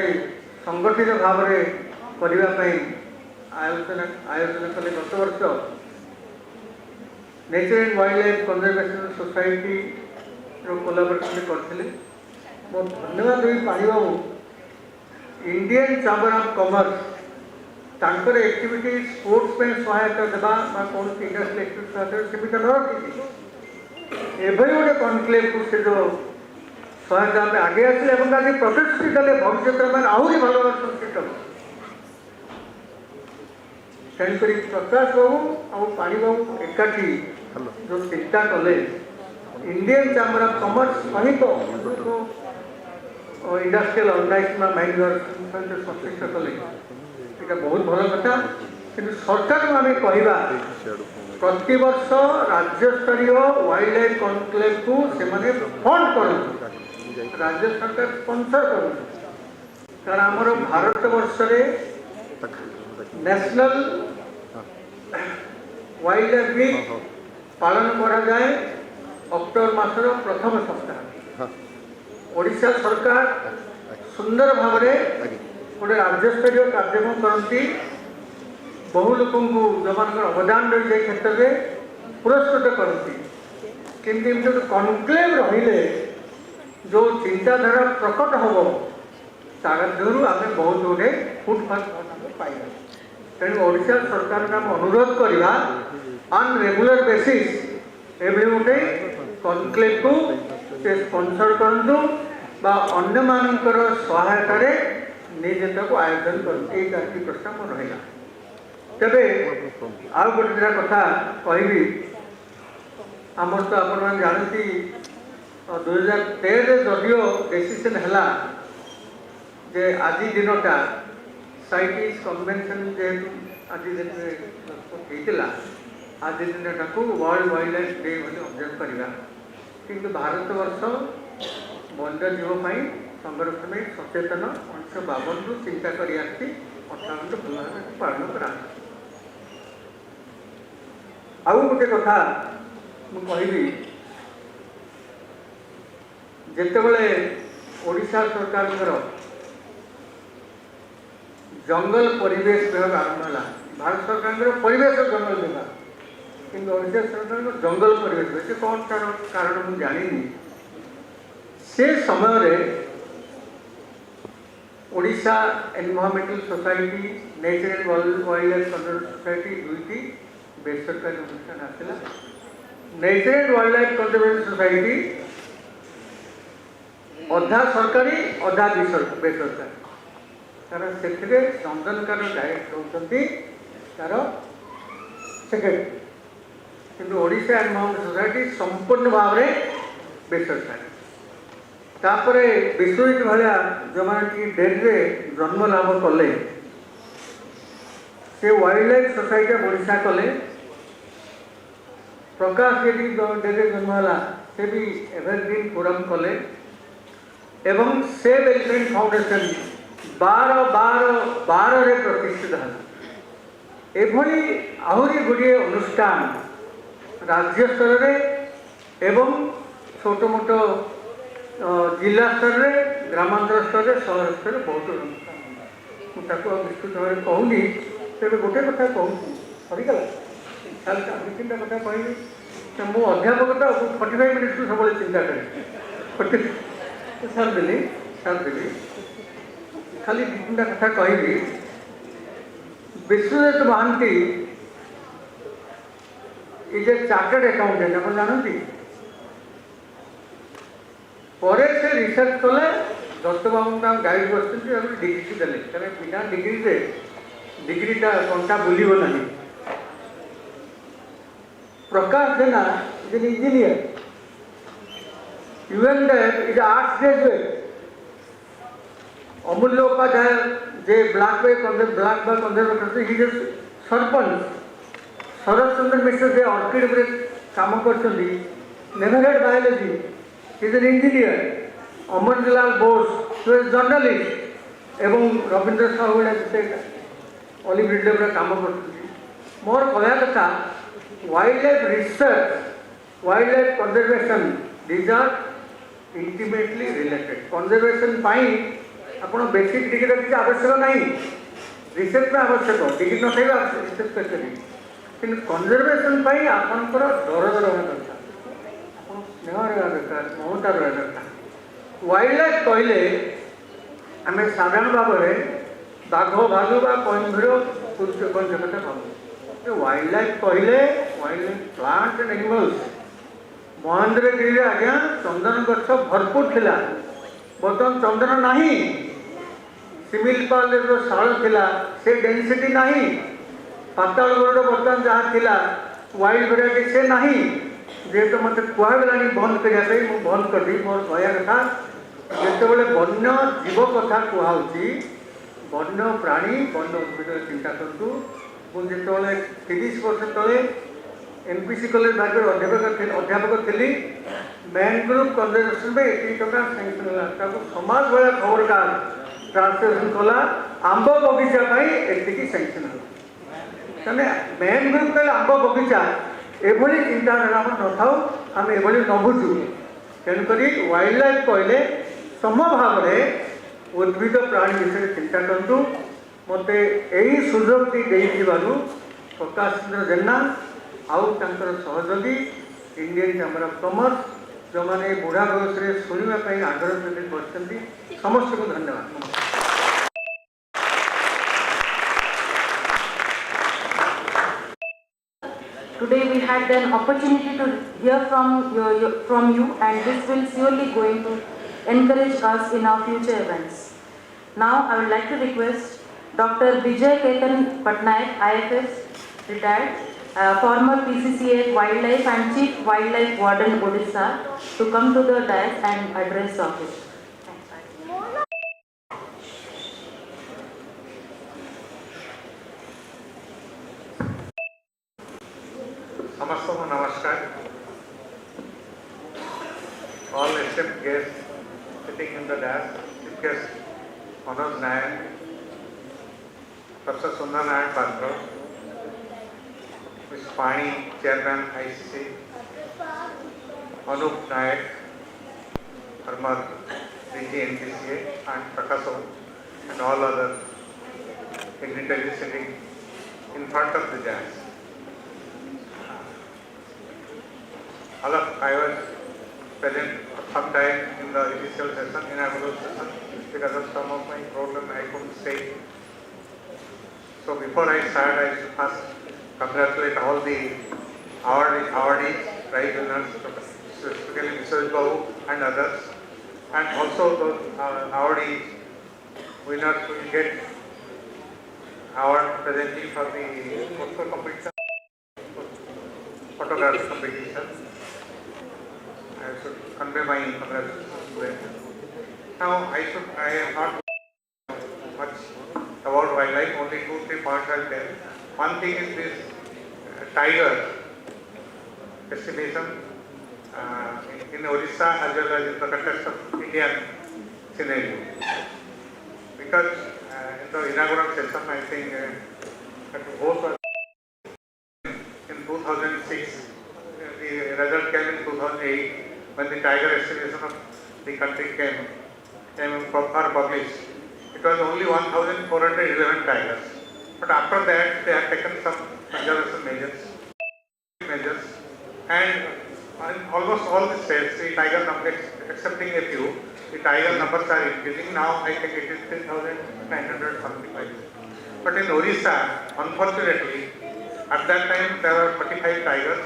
ସଂଗଠିତ ଭାବରେ କରିବା ପାଇଁ ଆୟୋଜନ କଲେ ଗତ ବର୍ଷ nature and wild life conservation ସୋସାଇଟିର କୋଲାବରେସନ କରିଥିଲେ। ମୁଁ ଧନ୍ୟବାଦ ଦେବି ପାଣିବାବୁ, ଇଣ୍ଡିଆନ୍ ଚାମ୍ବର ଅଫ୍ କମର୍ସ ତାଙ୍କର ଆକ୍ଟିଭିଟି ସ୍ପୋର୍ଟସ ପାଇଁ ସହାୟତା ଦେବା ବା କୌଣସି ଇଣ୍ଡଷ୍ଟ୍ରିଆଲ ଆକ୍ଟିଭିଟି ସହାୟତା ସେମିତି ନ ରଖିଛି, ଏଭଳି ଗୋଟେ କନକ୍ଲେଭକୁ ସେ ଯେଉଁ ସହାୟତା ଆମେ ଆଗେଇ ଆସିଲେ ଏବଂ ଆଜି ପ୍ରତିଶ୍ରୁତି ଦେଲେ ଭବିଷ୍ୟତରେ ମାନେ ଆହୁରି ଭଲ ସଂସ୍କୃତ। ତେଣୁକରି ପ୍ରକାଶ ବାବୁ ଆଉ ପାଣିବାବୁ ଏକାଠି ଯେଉଁ ଚିନ୍ତା କଲେ ଇଣ୍ଡିଆନ୍ ଚାମ୍ବର ଅଫ୍ କମର୍ସ ସହିତ ଇଣ୍ଡଷ୍ଟ୍ରିଆଲ ଅର୍ଗାନାଇଜେସନ ବା ମାଇନର ସହିତ ସଂଶ୍ଳିଷ୍ଟ କଲେ, এটা ବହୁତ ଭଲ କଥା। କିନ୍ତୁ ସରକାରକୁ ଆମେ କହିବା ପ୍ରତିବର୍ଷ ରାଜ୍ୟସ୍ତରୀୟ ୱାଇଲ୍ଡ ଲାଇଫ୍ କନକ୍ଲେଭକୁ ସେମାନେ ଫଣ୍ଡ କରନ୍ତି, ରାଜ୍ୟ ସରକାର ସ୍ପନ୍ସର କରନ୍ତି। କାରଣ ଆମର ଭାରତ ବର୍ଷରେ ନ୍ୟାସନାଲ ୱାଇଲ୍ଡ ଲାଇଫ୍ ୱିକ୍ ପାଳନ କରାଯାଏ ଅକ୍ଟୋବର ମାସର ପ୍ରଥମ ସପ୍ତାହ। ଓଡ଼ିଶା ସରକାର ସୁନ୍ଦର ଭାବରେ ଗୋଟେ ରାଜ୍ୟସ୍ତରୀୟ କାର୍ଯ୍ୟକ୍ରମ କରନ୍ତି, ବହୁ ଲୋକଙ୍କୁ ଯେଉଁମାନଙ୍କର ଅବଦାନ ରହିଛି ଏ କ୍ଷେତ୍ରରେ ପୁରସ୍କୃତ କରନ୍ତି। କିନ୍ତୁ ଏମିତି ଗୋଟେ କନକ୍ଲେଭ୍ ରହିଲେ ଯେଉଁ ଚିନ୍ତାଧାରା ପ୍ରକଟ ହେବ ତାର ଦେହରୁ ଆମେ ବହୁତ ଗୁଡ଼ିଏ ଫୁଟଫାଟ ପାଇବା। ତେଣୁ ଓଡ଼ିଶା ସରକାରଙ୍କୁ ଆମେ ଅନୁରୋଧ କରିବା ଅନ୍ ରେଗୁଲାର ବେସିସ୍ ଏଭଳି ଗୋଟେ କନକ୍ଲେଭକୁ ସେ ସ୍ପନ୍ସର କରନ୍ତୁ ବା ଅନ୍ୟମାନଙ୍କର ସହାୟତାରେ ନିଜେ ତାକୁ ଆୟୋଜନ କରନ୍ତୁ। ଏଇ ଚାରୋଟି ପ୍ରସ୍ତାବ ମୋର ରହିଲା। ତେବେ ଆଉ ଗୋଟେ ଦୁଇଟା କଥା କହିବି। ଆମର ତ ଆପଣମାନେ ଜାଣନ୍ତି 2013ରେ ଯଦିଓ ଡେସିସନ୍ ହେଲା ଯେ ଆଜି ଦିନଟା ସାଇଟିସ୍ କନଭେନସନ୍ ଯେହେତୁ ଆଜି ଦିନରେ ହେଇଥିଲା, ଆଜି ଦିନଟାକୁ ୱାର୍ଲଡ ୱାଇଲ୍ଡ ଲାଇଫ୍ ଡେ ବୋଲି ଅବଜର୍ଭ କରିବା। କିନ୍ତୁ ଭାରତବର୍ଷ ବନ୍ୟଜୀବ ପାଇଁ ସଂରକ୍ଷଣ ପାଇଁ ସଚେତନ 1952ରୁ ଚିନ୍ତା କରି ଆସିଛି, 58 ଭଲ ଭାବେ ପାଳନ କରାଯାଉଛି। ଆଉ ଗୋଟେ କଥା ମୁଁ କହିବି, ଯେତେବେଳେ ଓଡ଼ିଶା ସରକାରଙ୍କର ଜଙ୍ଗଲ ପରିବେଶ ବିଭାଗ ଆରମ୍ଭ ହେଲା, ଭାରତ ସରକାରଙ୍କର ପରିବେଶ ଜଙ୍ଗଲ ବିଭାଗ, କିନ୍ତୁ ଓଡ଼ିଶା ସରକାରଙ୍କର ଜଙ୍ଗଲ ପରିବେଶ ବିଭାଗ, ସେ କ'ଣ ତାର କାରଣ ମୁଁ ଜାଣିନି। ସେ ସମୟରେ Odisha environmental society, nature and wild life conservation society ଦୁଇଟି ବେସରକାରୀ ଅନୁଷ୍ଠାନ ଆସିଲା। Nature and wild life conservation society ଅଧା ସରକାରୀ ଅଧା ବେସରକାରୀ, କାରଣ ସେଥିରେ ନନ୍ଦନକାନନ ଡାଇରେକ୍ଟର ହେଉଛନ୍ତି ତାର ସେକ୍ରେଟାରୀ, କିନ୍ତୁ ଓଡ଼ିଶା ଏନଭାରମେଣ୍ଟାଲ ସୋସାଇଟି ସମ୍ପୂର୍ଣ୍ଣ ଭାବରେ ବେସରକାରୀ। ତାପରେ ବିଶ୍ୱଜିତ ଭଳିଆ ଯେଉଁମାନେ କି ଡେରିରେ ଜନ୍ମ ଲାଭ କଲେ, ସେ wildlife society of Odisha କଲେ। ପ୍ରକାଶ ଯେଠି ଡେରିରେ ଜନ୍ମ ହେଲା ସେ ବି ଏଭରଗ୍ରୀନ୍ ଫୋରମ୍ କଲେ ଏବଂ ସେ ଏଲିଫେଣ୍ଟ ଫାଉଣ୍ଡେସନ୍ 12/12/12ରେ ପ୍ରତିଷ୍ଠିତ ହେଲା। ଏଭଳି ଆହୁରି ଗୁଡ଼ିଏ ଅନୁଷ୍ଠାନ ରାଜ୍ୟ ସ୍ତରରେ ଏବଂ ଛୋଟ ମୋଟ ଜିଲ୍ଲା ସ୍ତରରେ, ଗ୍ରାମାଞ୍ଚଳ ସ୍ତରରେ, ସହର ସ୍ତରରେ ବହୁତ ଅନୁଷ୍ଠାନ। ମୁଁ ତାକୁ ଆଉ ବିସ୍ତୃତ ଭାବରେ କହୁନି। ତେବେ ଗୋଟେ କଥା କହୁଛି, ସରିଗଲା ତାହେଲେ ଦୁଇ ତିନିଟା କଥା କହିବି। ମୁଁ ଅଧ୍ୟାପକ ତ 45 ମିନିଟ୍ରୁ ସବୁବେଳେ ଚିନ୍ତା କରେ, ସାରିଦେଲି ଖାଲି ଦୁଇ ତିନିଟା କଥା କହିବି। Biswajit Mohanty is a chartered accountant, ଆପଣ ଜାଣନ୍ତି? ପରେ ସେ ରିସର୍ଚ୍ଚ କଲେ ଦତ୍ତବାବୁଙ୍କୁ ତାଙ୍କୁ ଗାଇଡ଼ କରିଛନ୍ତି ତାପରେ ଡିଗ୍ରୀଟି ଦେଲେ କାରଣ ବିନା ଡିଗ୍ରୀରେ ଡିଗ୍ରୀଟା କଣ୍ଟା ବୁଲିବ ନାହିଁ। Prakash Jena is an engineer, UN Dev is arts graduate, Amulya Upadhyay ଯେ ବ୍ଲାକ୍ ବା conservator he is sarpanch, Sarat Mishra ଯେ ଅର୍କିଡ୍ ଉପରେ କାମ କରିଛନ୍ତି, ନେଭରହେଡ୍ biology is an engineer, Amarlal Bose journalist ଏବଂ ରବୀନ୍ଦ୍ର ସାହୁ ଭଳିଆ ଯେତେ ଅଲିଭ୍ ରିଡଲେ କାମ କରୁଛନ୍ତି। ମୋର କହିବା କଥା wild life research, wild life conservation these are intimately related. Conservation ପାଇଁ ଆପଣ ବେସିକ୍ ଡିଗ୍ରୀର କିଛି ଆବଶ୍ୟକ ନାହିଁ, ରିସର୍ଚ୍ଚ ପାଇଁ ଆବଶ୍ୟକ, ଡିଗ୍ରୀ ନଥାଇଲେ ରିସର୍ଚ୍ଚ କରିପାରିବେ। କିନ୍ତୁ କନଜରଭେସନ୍ ପାଇଁ ଆପଣଙ୍କର ଦରଦ ରହିବା ଦରକାର, ଆପଣ ସ୍ନେହ ରହିବା ଦରକାର, ମମତା ରହିବା ଦରକାର। ୱାଇଲ୍ଡ ଲାଇଫ୍ କହିଲେ ଆମେ ସାଧାରଣ ଭାବରେ ବାଘ ଭାଲୁ ବା କଇଁଘର କଥା ଭାବୁ। ୱାଇଲ୍ଡ ଲାଇଫ୍ କହିଲେ wild life plant and animals. ମହେନ୍ଦ୍ରଗିରିରେ ଆଜ୍ଞା ଚନ୍ଦନ ଗଛ ଭରପୁର ଥିଲା, ବର୍ତ୍ତମାନ ଚନ୍ଦନ ନାହିଁ। ଶିମିଳିପାଳର ଶାଳ ଥିଲା, ସେ ଡେନ୍ସିଟି ନାହିଁ। ପାତାଳଗରୁଡ଼ ବର୍ତ୍ତମାନ ଯାହା ଥିଲା ୱାଇଲ୍ଡ ଭେରାଇଟି ସେ ନାହିଁ। ଯେହେତୁ ମୋତେ କୁହାଗଲାଣି ବନ୍ଦ କରିବା ପାଇଁ ମୁଁ ବନ୍ଦ କରିଦେବି। ମୋର କହିବା କଥା ଯେତେବେଳେ ବନ୍ୟ ଜୀବ କଥା କୁହାହେଉଛି, ବନ୍ୟ ପ୍ରାଣୀ ବନ୍ୟ ଉଦ୍ଭିଦର ଚିନ୍ତା କରନ୍ତୁ। ମୁଁ ଯେତେବେଳେ 30 ବର୍ଷ ତଳେ MPC କଲେଜ ଭାବରେ ଅଧ୍ୟାପକ ଥିଲି, ମ୍ୟାନଗ୍ରୋଭ୍ କନଜରଭେସନ୍ ପାଇଁ 80 ଟଙ୍କା ସାଂକ୍ସନ୍ ହେଲା। ତାକୁ ସମାଜ ଭଳିଆ ଖବରକାଗଜ ଟ୍ରାନ୍ସଲେସନ୍ କଲା, ଆମ୍ବ ବଗିଚା ପାଇଁ ଏତିକି ସାଂକ୍ସନ୍ ହେଲା। ତାହେଲେ ମ୍ୟାନଗ୍ରୋଭ୍ କହିଲେ ଆମ୍ବ ବଗିଚା, ଏଭଳି ଚିନ୍ତାଧାରା ଆମର ନଥାଉ, ଆମେ ଏଭଳି ନ ବୁଝୁ। ତେଣୁକରି ୱାଇଲ୍ଡ ଲାଇଫ୍ କହିଲେ ସମଭାବରେ ଉଦ୍ଭିଦ ପ୍ରାଣୀ ବିଷୟରେ ଚିନ୍ତା କରନ୍ତୁ। ମୋତେ ଏହି ସୁଯୋଗଟି ଦେଇଥିବାରୁ ପ୍ରକାଶ ଚନ୍ଦ୍ର ଜେନା ଆଉ ତାଙ୍କର ସହଯୋଗୀ ଇଣ୍ଡିଆନ୍ ଚାମ୍ବର ଅଫ୍ କମର୍ସ, ଯେଉଁମାନେ ବୁଢ଼ା ବୟସରେ ଶୁଣିବା ପାଇଁ ଆଗ୍ରହ କରିଛନ୍ତି, ସମସ୍ତଙ୍କୁ ଧନ୍ୟବାଦ। Today we had an opportunity to hear from you, and this will surely going to encourage us in our future events. Now I would like to request Dr. Vijay Ketan Patnaik, IFS retired, former PCCA Wildlife and Chief Wildlife Warden Odisha, to come to the dais and address the office. ସମସ୍ତଙ୍କୁ ନମସ୍କାର। All esteemed guests sitting in the dais, Chief Guest Manoj Nayak, Professor Sundar Nayak Patra, Ms. Pani, Chairman ICC, Anup Nayak, former DG NPCA, and Prakash, and all other dignitaries sitting in front of the dais. I was present for some time in the initial session, inaugural session, because of some of my problem I couldn't stay. So before I start, I should first congratulate all the awardees, prize winners, specifically Mr. Babu and others, and also those awardees winners will get award presently for the poster competition, photography competition. I should convey my congratulations to them. Now I am not much about wildlife, only 2-3 points I'll tell. One thing is this tiger estimation in Odisha as well as in the context of Indian scenario. Because in the inaugural session, I think both were in 2006, the result came in 2008 when the tiger estimation of the country came published. It was only 1,411 tigers. But after that, they have taken some conservation measures, and in almost all the states, the tiger numbers, excepting a few, the tiger numbers are increasing. Now I think it is 3,900 something like that. But in Odisha, unfortunately, at that time there were 45 tigers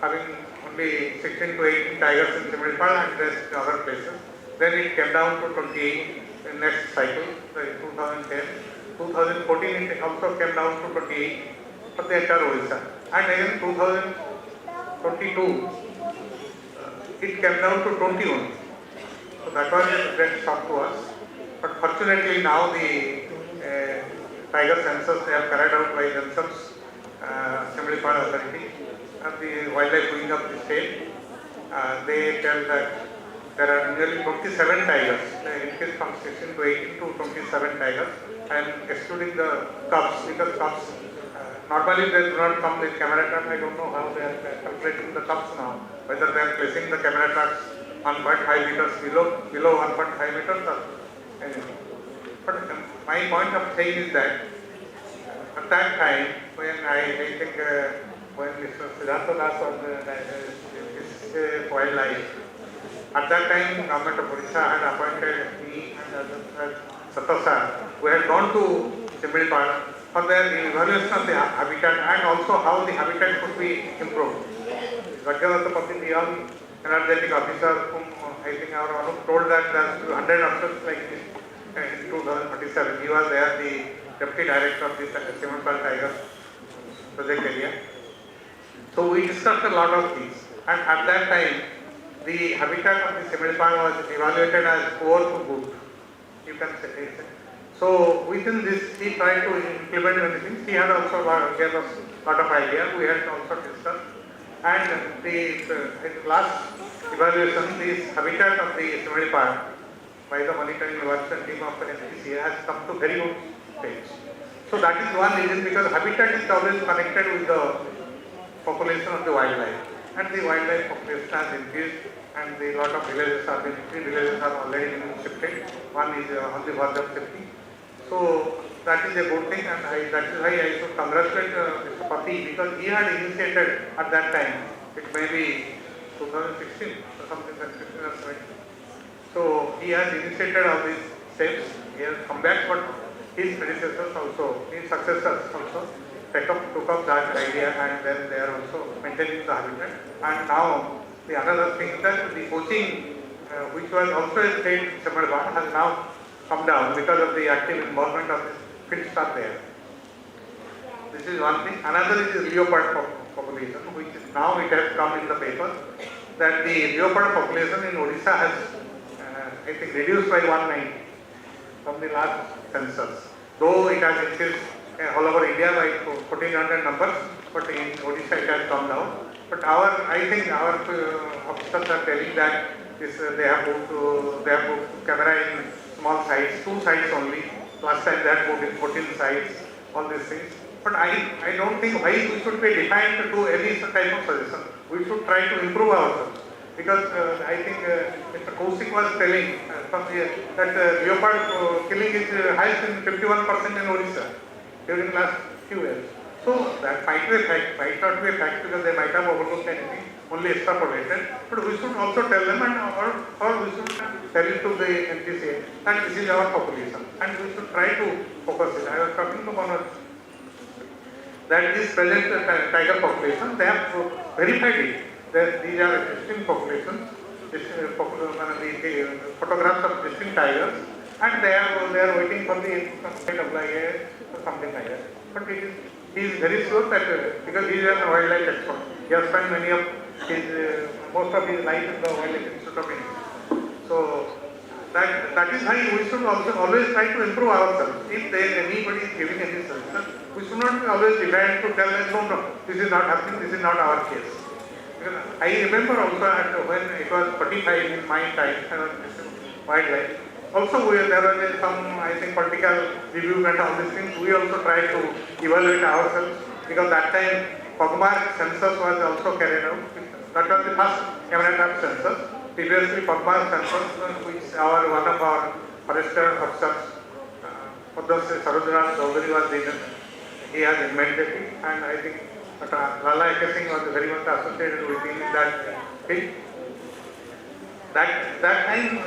having only 16 to 18 tigers in Similipal and rest in other places. Then it came down to 28 in next cycle, in 2010. 2014 it also came down to 28 for the entire Odisha. And again 2022 it came down to 21. So that was a great shock to us. But fortunately now the tiger census they are carried out by themselves, Similipal authority and the wildlife wing of the state. They tell that there are nearly 27 tigers, increased from 16 to 18 to 27 tigers, and excluding the cubs, because cubs normally they do not come with camera trap. I don't know how they are calculating the cubs now, whether they are placing the camera traps 1.5 meters below 1.5 meters or anything. But my point of saying is that at that time, when I think when Mr. Siddhartha Das was this wildlife, at that time government of Odisha had appointed me and Satasa, who had gone to Similipal for their evaluation of the habitat and also how the habitat could be improved. Rajyadatta Pati, the young energetic officer whom I think our Anup told that there are 100 officers like this in 2037. He was there, the deputy director of the Similipal Tiger project area. So we discussed a lot of things, and at that time the habitat of the Similipal was evaluated as poor to good. You can say. So within this he tried to implement many things. He had also gave us a lot of ideas. We had also discussed. And the last evaluation, this habitat of the Similipal by the monitoring evaluation team of the NPC has come to very good stage. So that is one reason, because habitat is always connected with the population of the wildlife, and the wildlife population has increased, and a lot of villages are being, 3 villages are already being shifted. One is on the verge of shifting. So that is a good thing, and that is why I should congratulate Mr. Pati, because he had initiated at that time, it may be 2016 or something like 16 or 17. So he has initiated all these steps. He has come back, but his predecessors also, his successors also took up that idea, and then they are also maintaining the habitat. And now the another thing is that the poaching, which was also a state Similipal, has now come down because of the active involvement of the field staff there. This is one thing. Another is the leopard population, which is now it has come in the paper that the leopard population in Odisha has, I think, reduced by 190 from the last census. Though it has increased all over India by 1400 numbers, but in Odisha it has come down. But I think our officers are telling that they have moved camera in small sites, 2 sites only. Last time they had moved in 14 sites, all these things. But I don't think why we should be defined to do any type of suggestion. We should try to improve ourselves. Because I think Mr. Kaushik was telling that leopard killing is highest in 51% in Odisha during the last few years. So that might be a fact, might not be a fact, because they might have overlooked anything, only extrapolated. But we should also tell them, or we should tell it to the NTCA that this is our population, and we should try to focus it. I was talking to one of that this present tiger population, they have verified it. These are existing populations, the photographs of distinct tigers, and they are waiting for the WIA or something like that. But he is very sure that because he is a wildlife expert, he has spent most of his life in the Wildlife Institute of India. So that is why we should also always try to improve ourselves. If anybody is giving any suggestion, we should not be always demand to tell them, no, this is not happening, this is not our case. I remember also when it was 45 in my time, wildlife. Also there was some, I think, political review and all these things. We also tried to evaluate ourselves, because that time Pagmar census was also carried out. That was the first camera trap census. Previously Pagmar census, which one of our forester officers, Sarojana Chaudhary was there. He has invented it, and I think Lala Ekasing was very much associated with him in that field. That time,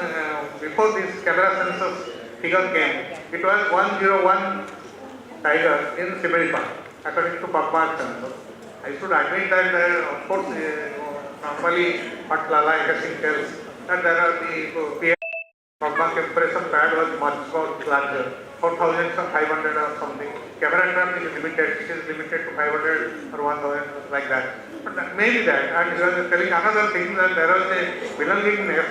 before this camera census figure came, it was 101 tigers in Similipal, according to Pagmar census. I should admit that, of course, normally what Lala Singh tells, that there are the Magma compression pad was much larger, 4,500 or something. Camera trap is limited, it is limited to 500 or 1,000 like that. But that may be that. And he was telling another thing, that there was a belongingness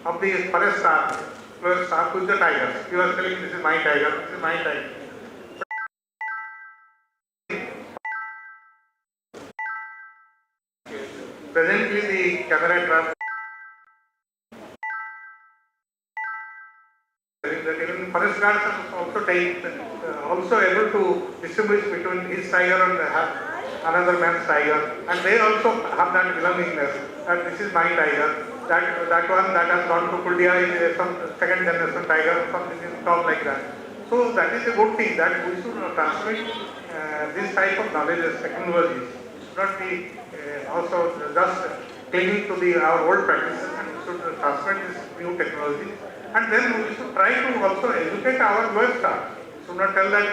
of the forest staff with the tigers. He was telling, this is my tiger, this is my tiger. Presently the camera trap that even forest guards are also able to distinguish between his tiger and another man's tiger, and they also have that belongingness that this is my tiger, that one that has gone to Kuldia is some second generation tiger, something is called like that. So that is a good thing, that we should transmit this type of knowledge as technologies, not be also just clinging to our old practices, and we should transmit this new technology. And then we should try to also educate our lower staff. Should not tell that,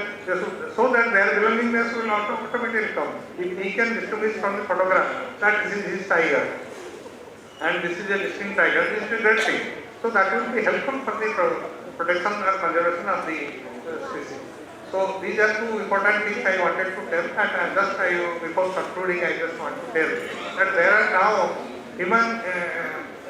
so that their belongingness will automatically come. If he can distinguish from the photograph that this is his tiger and this is a distinct tiger, this is a great thing. So that will be helpful for the protection and conservation of the species. So these are two important things I wanted to tell, and before concluding, I just want to tell that there are now human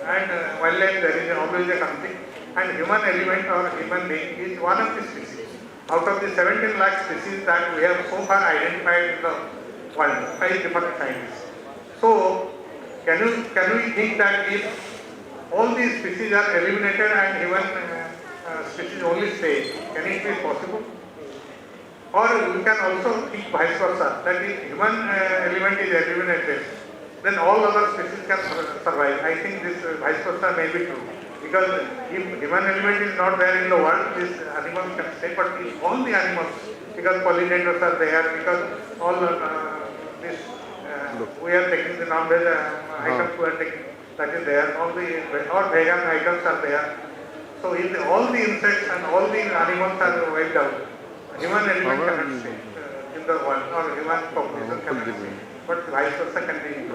and wildlife, there is always a conflict. And human element or human being is one of the species. Out of the 17 lakh species that we have so far identified in the world, 5 different kinds. So, can we think that if all these species are eliminated and human species only stay, can it be possible? Or we can also think vice versa, that if human element is eliminated, then all other species can survive. I think this vice versa may be true. Because if human element is not there in the world, these animals can stay, but if all the animals, because pollinators are there, because all this, we are taking the non-veg items, we are taking, that is there, all vegan items are there. So if all the insects and all the animals are wiped out, human element cannot stay in the world, or human population cannot stay, but vice versa can be.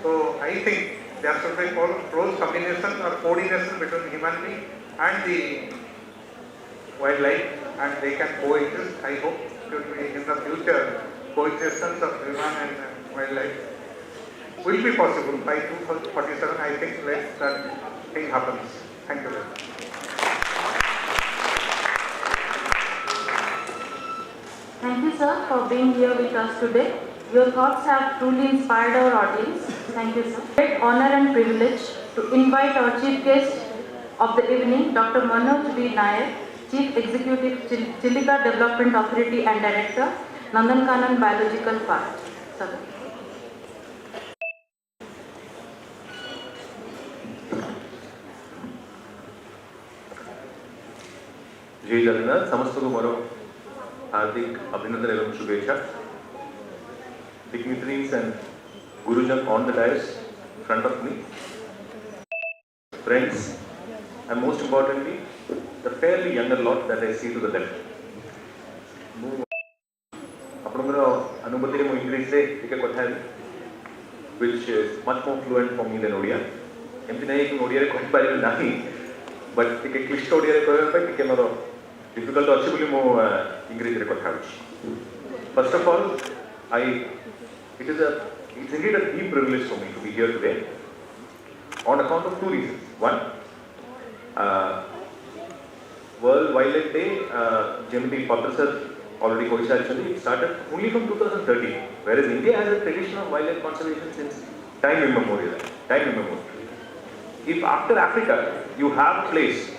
So I think there should be close combination or coordination between human being and the wildlife, and they can coexist. I hope should be in the future coexistence of human and wildlife will be possible by 2047. I think that thing happens. Thank you very much. Thank you, sir, for being here with us today. Your thoughts have truly inspired our audience. Thank you, sir. Great honor and privilege to invite our chief guest of the evening, Dr. Manoj B. Nayak, Chief Executive, Chilika Development Authority and Director, Nandankanan Biological Park. Sir. जय जगन्नाथ, समस्त को मोर हार्दिक अभिनंदन एवं शुभेच्छा. Dignitaries and Gurujan on the dais in front of me, friends, and most importantly, the fairly younger lot that I see to the left. ଆପଣଙ୍କର ଅନୁଭୂତିରେ ମୁଁ ଇଂଲିଶରେ ଟିକେ କଥା ହେବି, which is much more fluent for me than Odia. ଏମିତି ନାହିଁ କି ଓଡ଼ିଆରେ କହିପାରିବି ନାହିଁ, but ଟିକେ କ୍ଲିଷ୍ଟ ଓଡ଼ିଆରେ କହିବା ପାଇଁ ଟିକେ ମୋର difficult ଅଛି ବୋଲି ମୁଁ ଇଂଲିଶରେ କଥା ହେଉଛି. First of all, it's indeed a deep privilege for me to be here today on account of two reasons. One, World Wildlife Day, Jemti Patrasar already it started only from 2013, whereas India has a tradition of wildlife conservation since time immemorial. If after Africa you have a place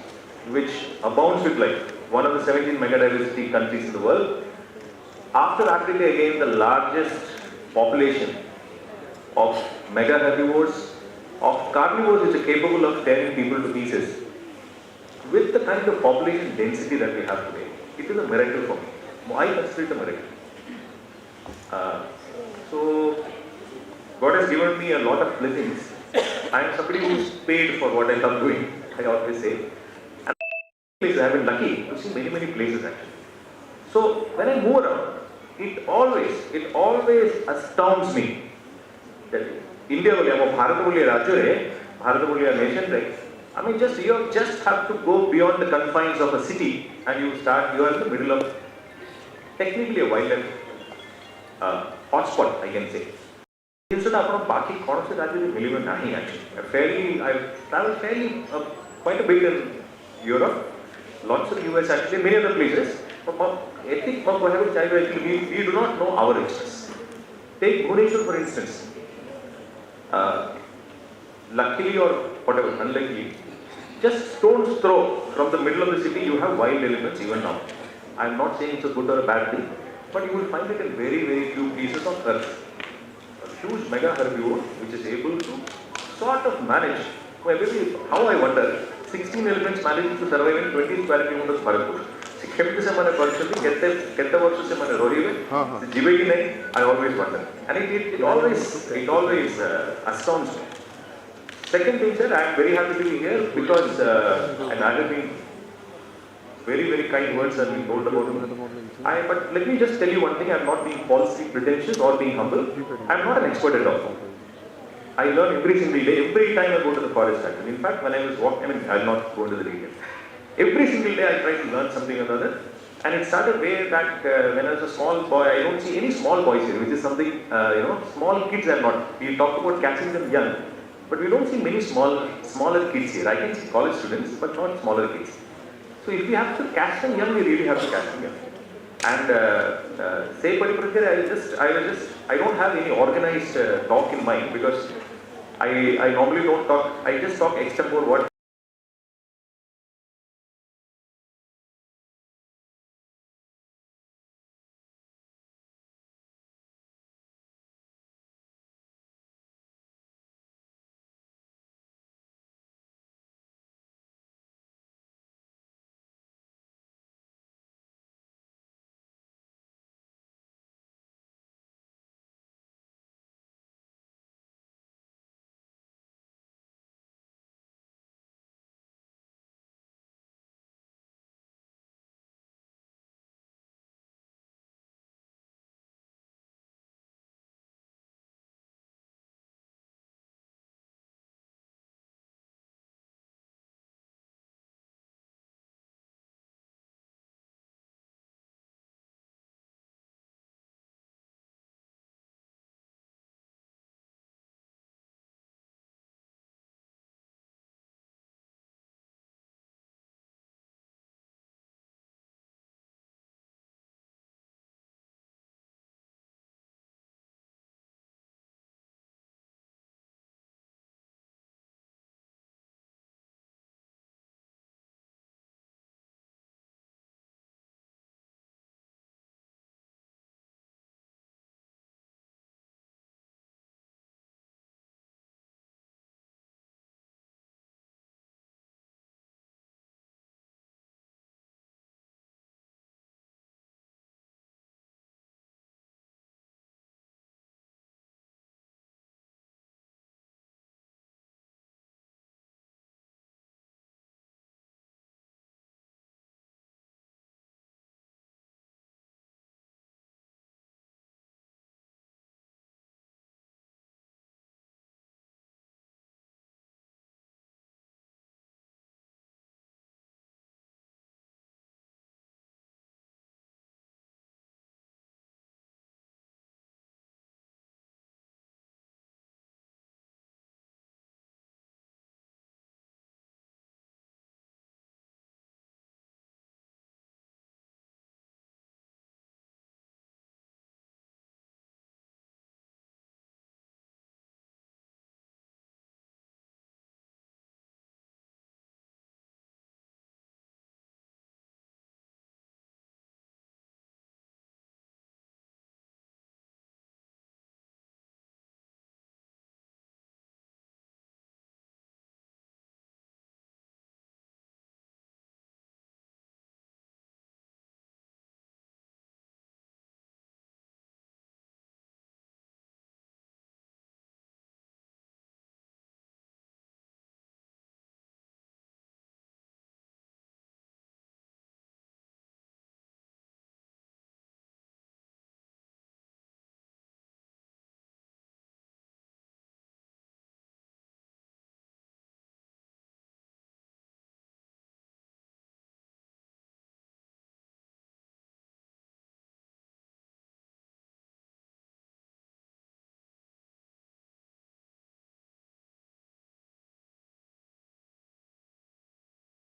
which abounds with life, one of the 17 megadiversity countries in the world, after Africa again the largest population of mega herbivores, of carnivores which are capable of tearing people to pieces, with the kind of population density that we have today, it is a miracle for me. I consider it a miracle. So, God has given me a lot of blessings. I am somebody who is paid for what I love doing, I always say. And I have been lucky to see many places actually. So, when I move around, it always astounds me that India बोले हम भारत बोले राज्य रे भारत बोले nation रे I mean you just have to go beyond the confines of a city and you are in the middle of technically a wildlife hotspot I can say. जिनसे तो अपना बाकी कौन से राज्य में मिले हुए नहीं actually. I've traveled fairly quite a bit in Europe, lots of US actually, many other places. But I think we do not know our interests. Take Bhubaneswar for instance. Luckily or whatever, unluckily, just stone's throw from the middle of the city you have wild elephants even now. I am not saying it's a good or a bad thing, but you will find it in very, very few places on earth. A huge mega herbivore which is able to sort of manage, how I wonder, 16 elephants managed to survive in 20 square kilometers Bharatpur. Kept se mane parshati, kette varsho se mane rohive, jive ki nahi, I always wonder. And it always astounds me. Second thing, sir, I am very happy to be here because and I have been very, very kind words have been told about me. But let me just tell you one thing, I am not being falsely pretentious or being humble. I am not an expert at all. I learn every single day, every time I go to the forest actually. In fact, when I was walking, I will not go into the details. Every single day I try to learn something or another. And it started way back when I was a small boy. I don't see any small boys here, which is something, small kids are not. We talk about catching them young. But we don't see many smaller kids here. I can see college students, but not smaller kids. So if we have to catch them young, we really have to catch them young. And say particularly, I don't have any organized talk in mind because I normally don't talk. I just talk extempore what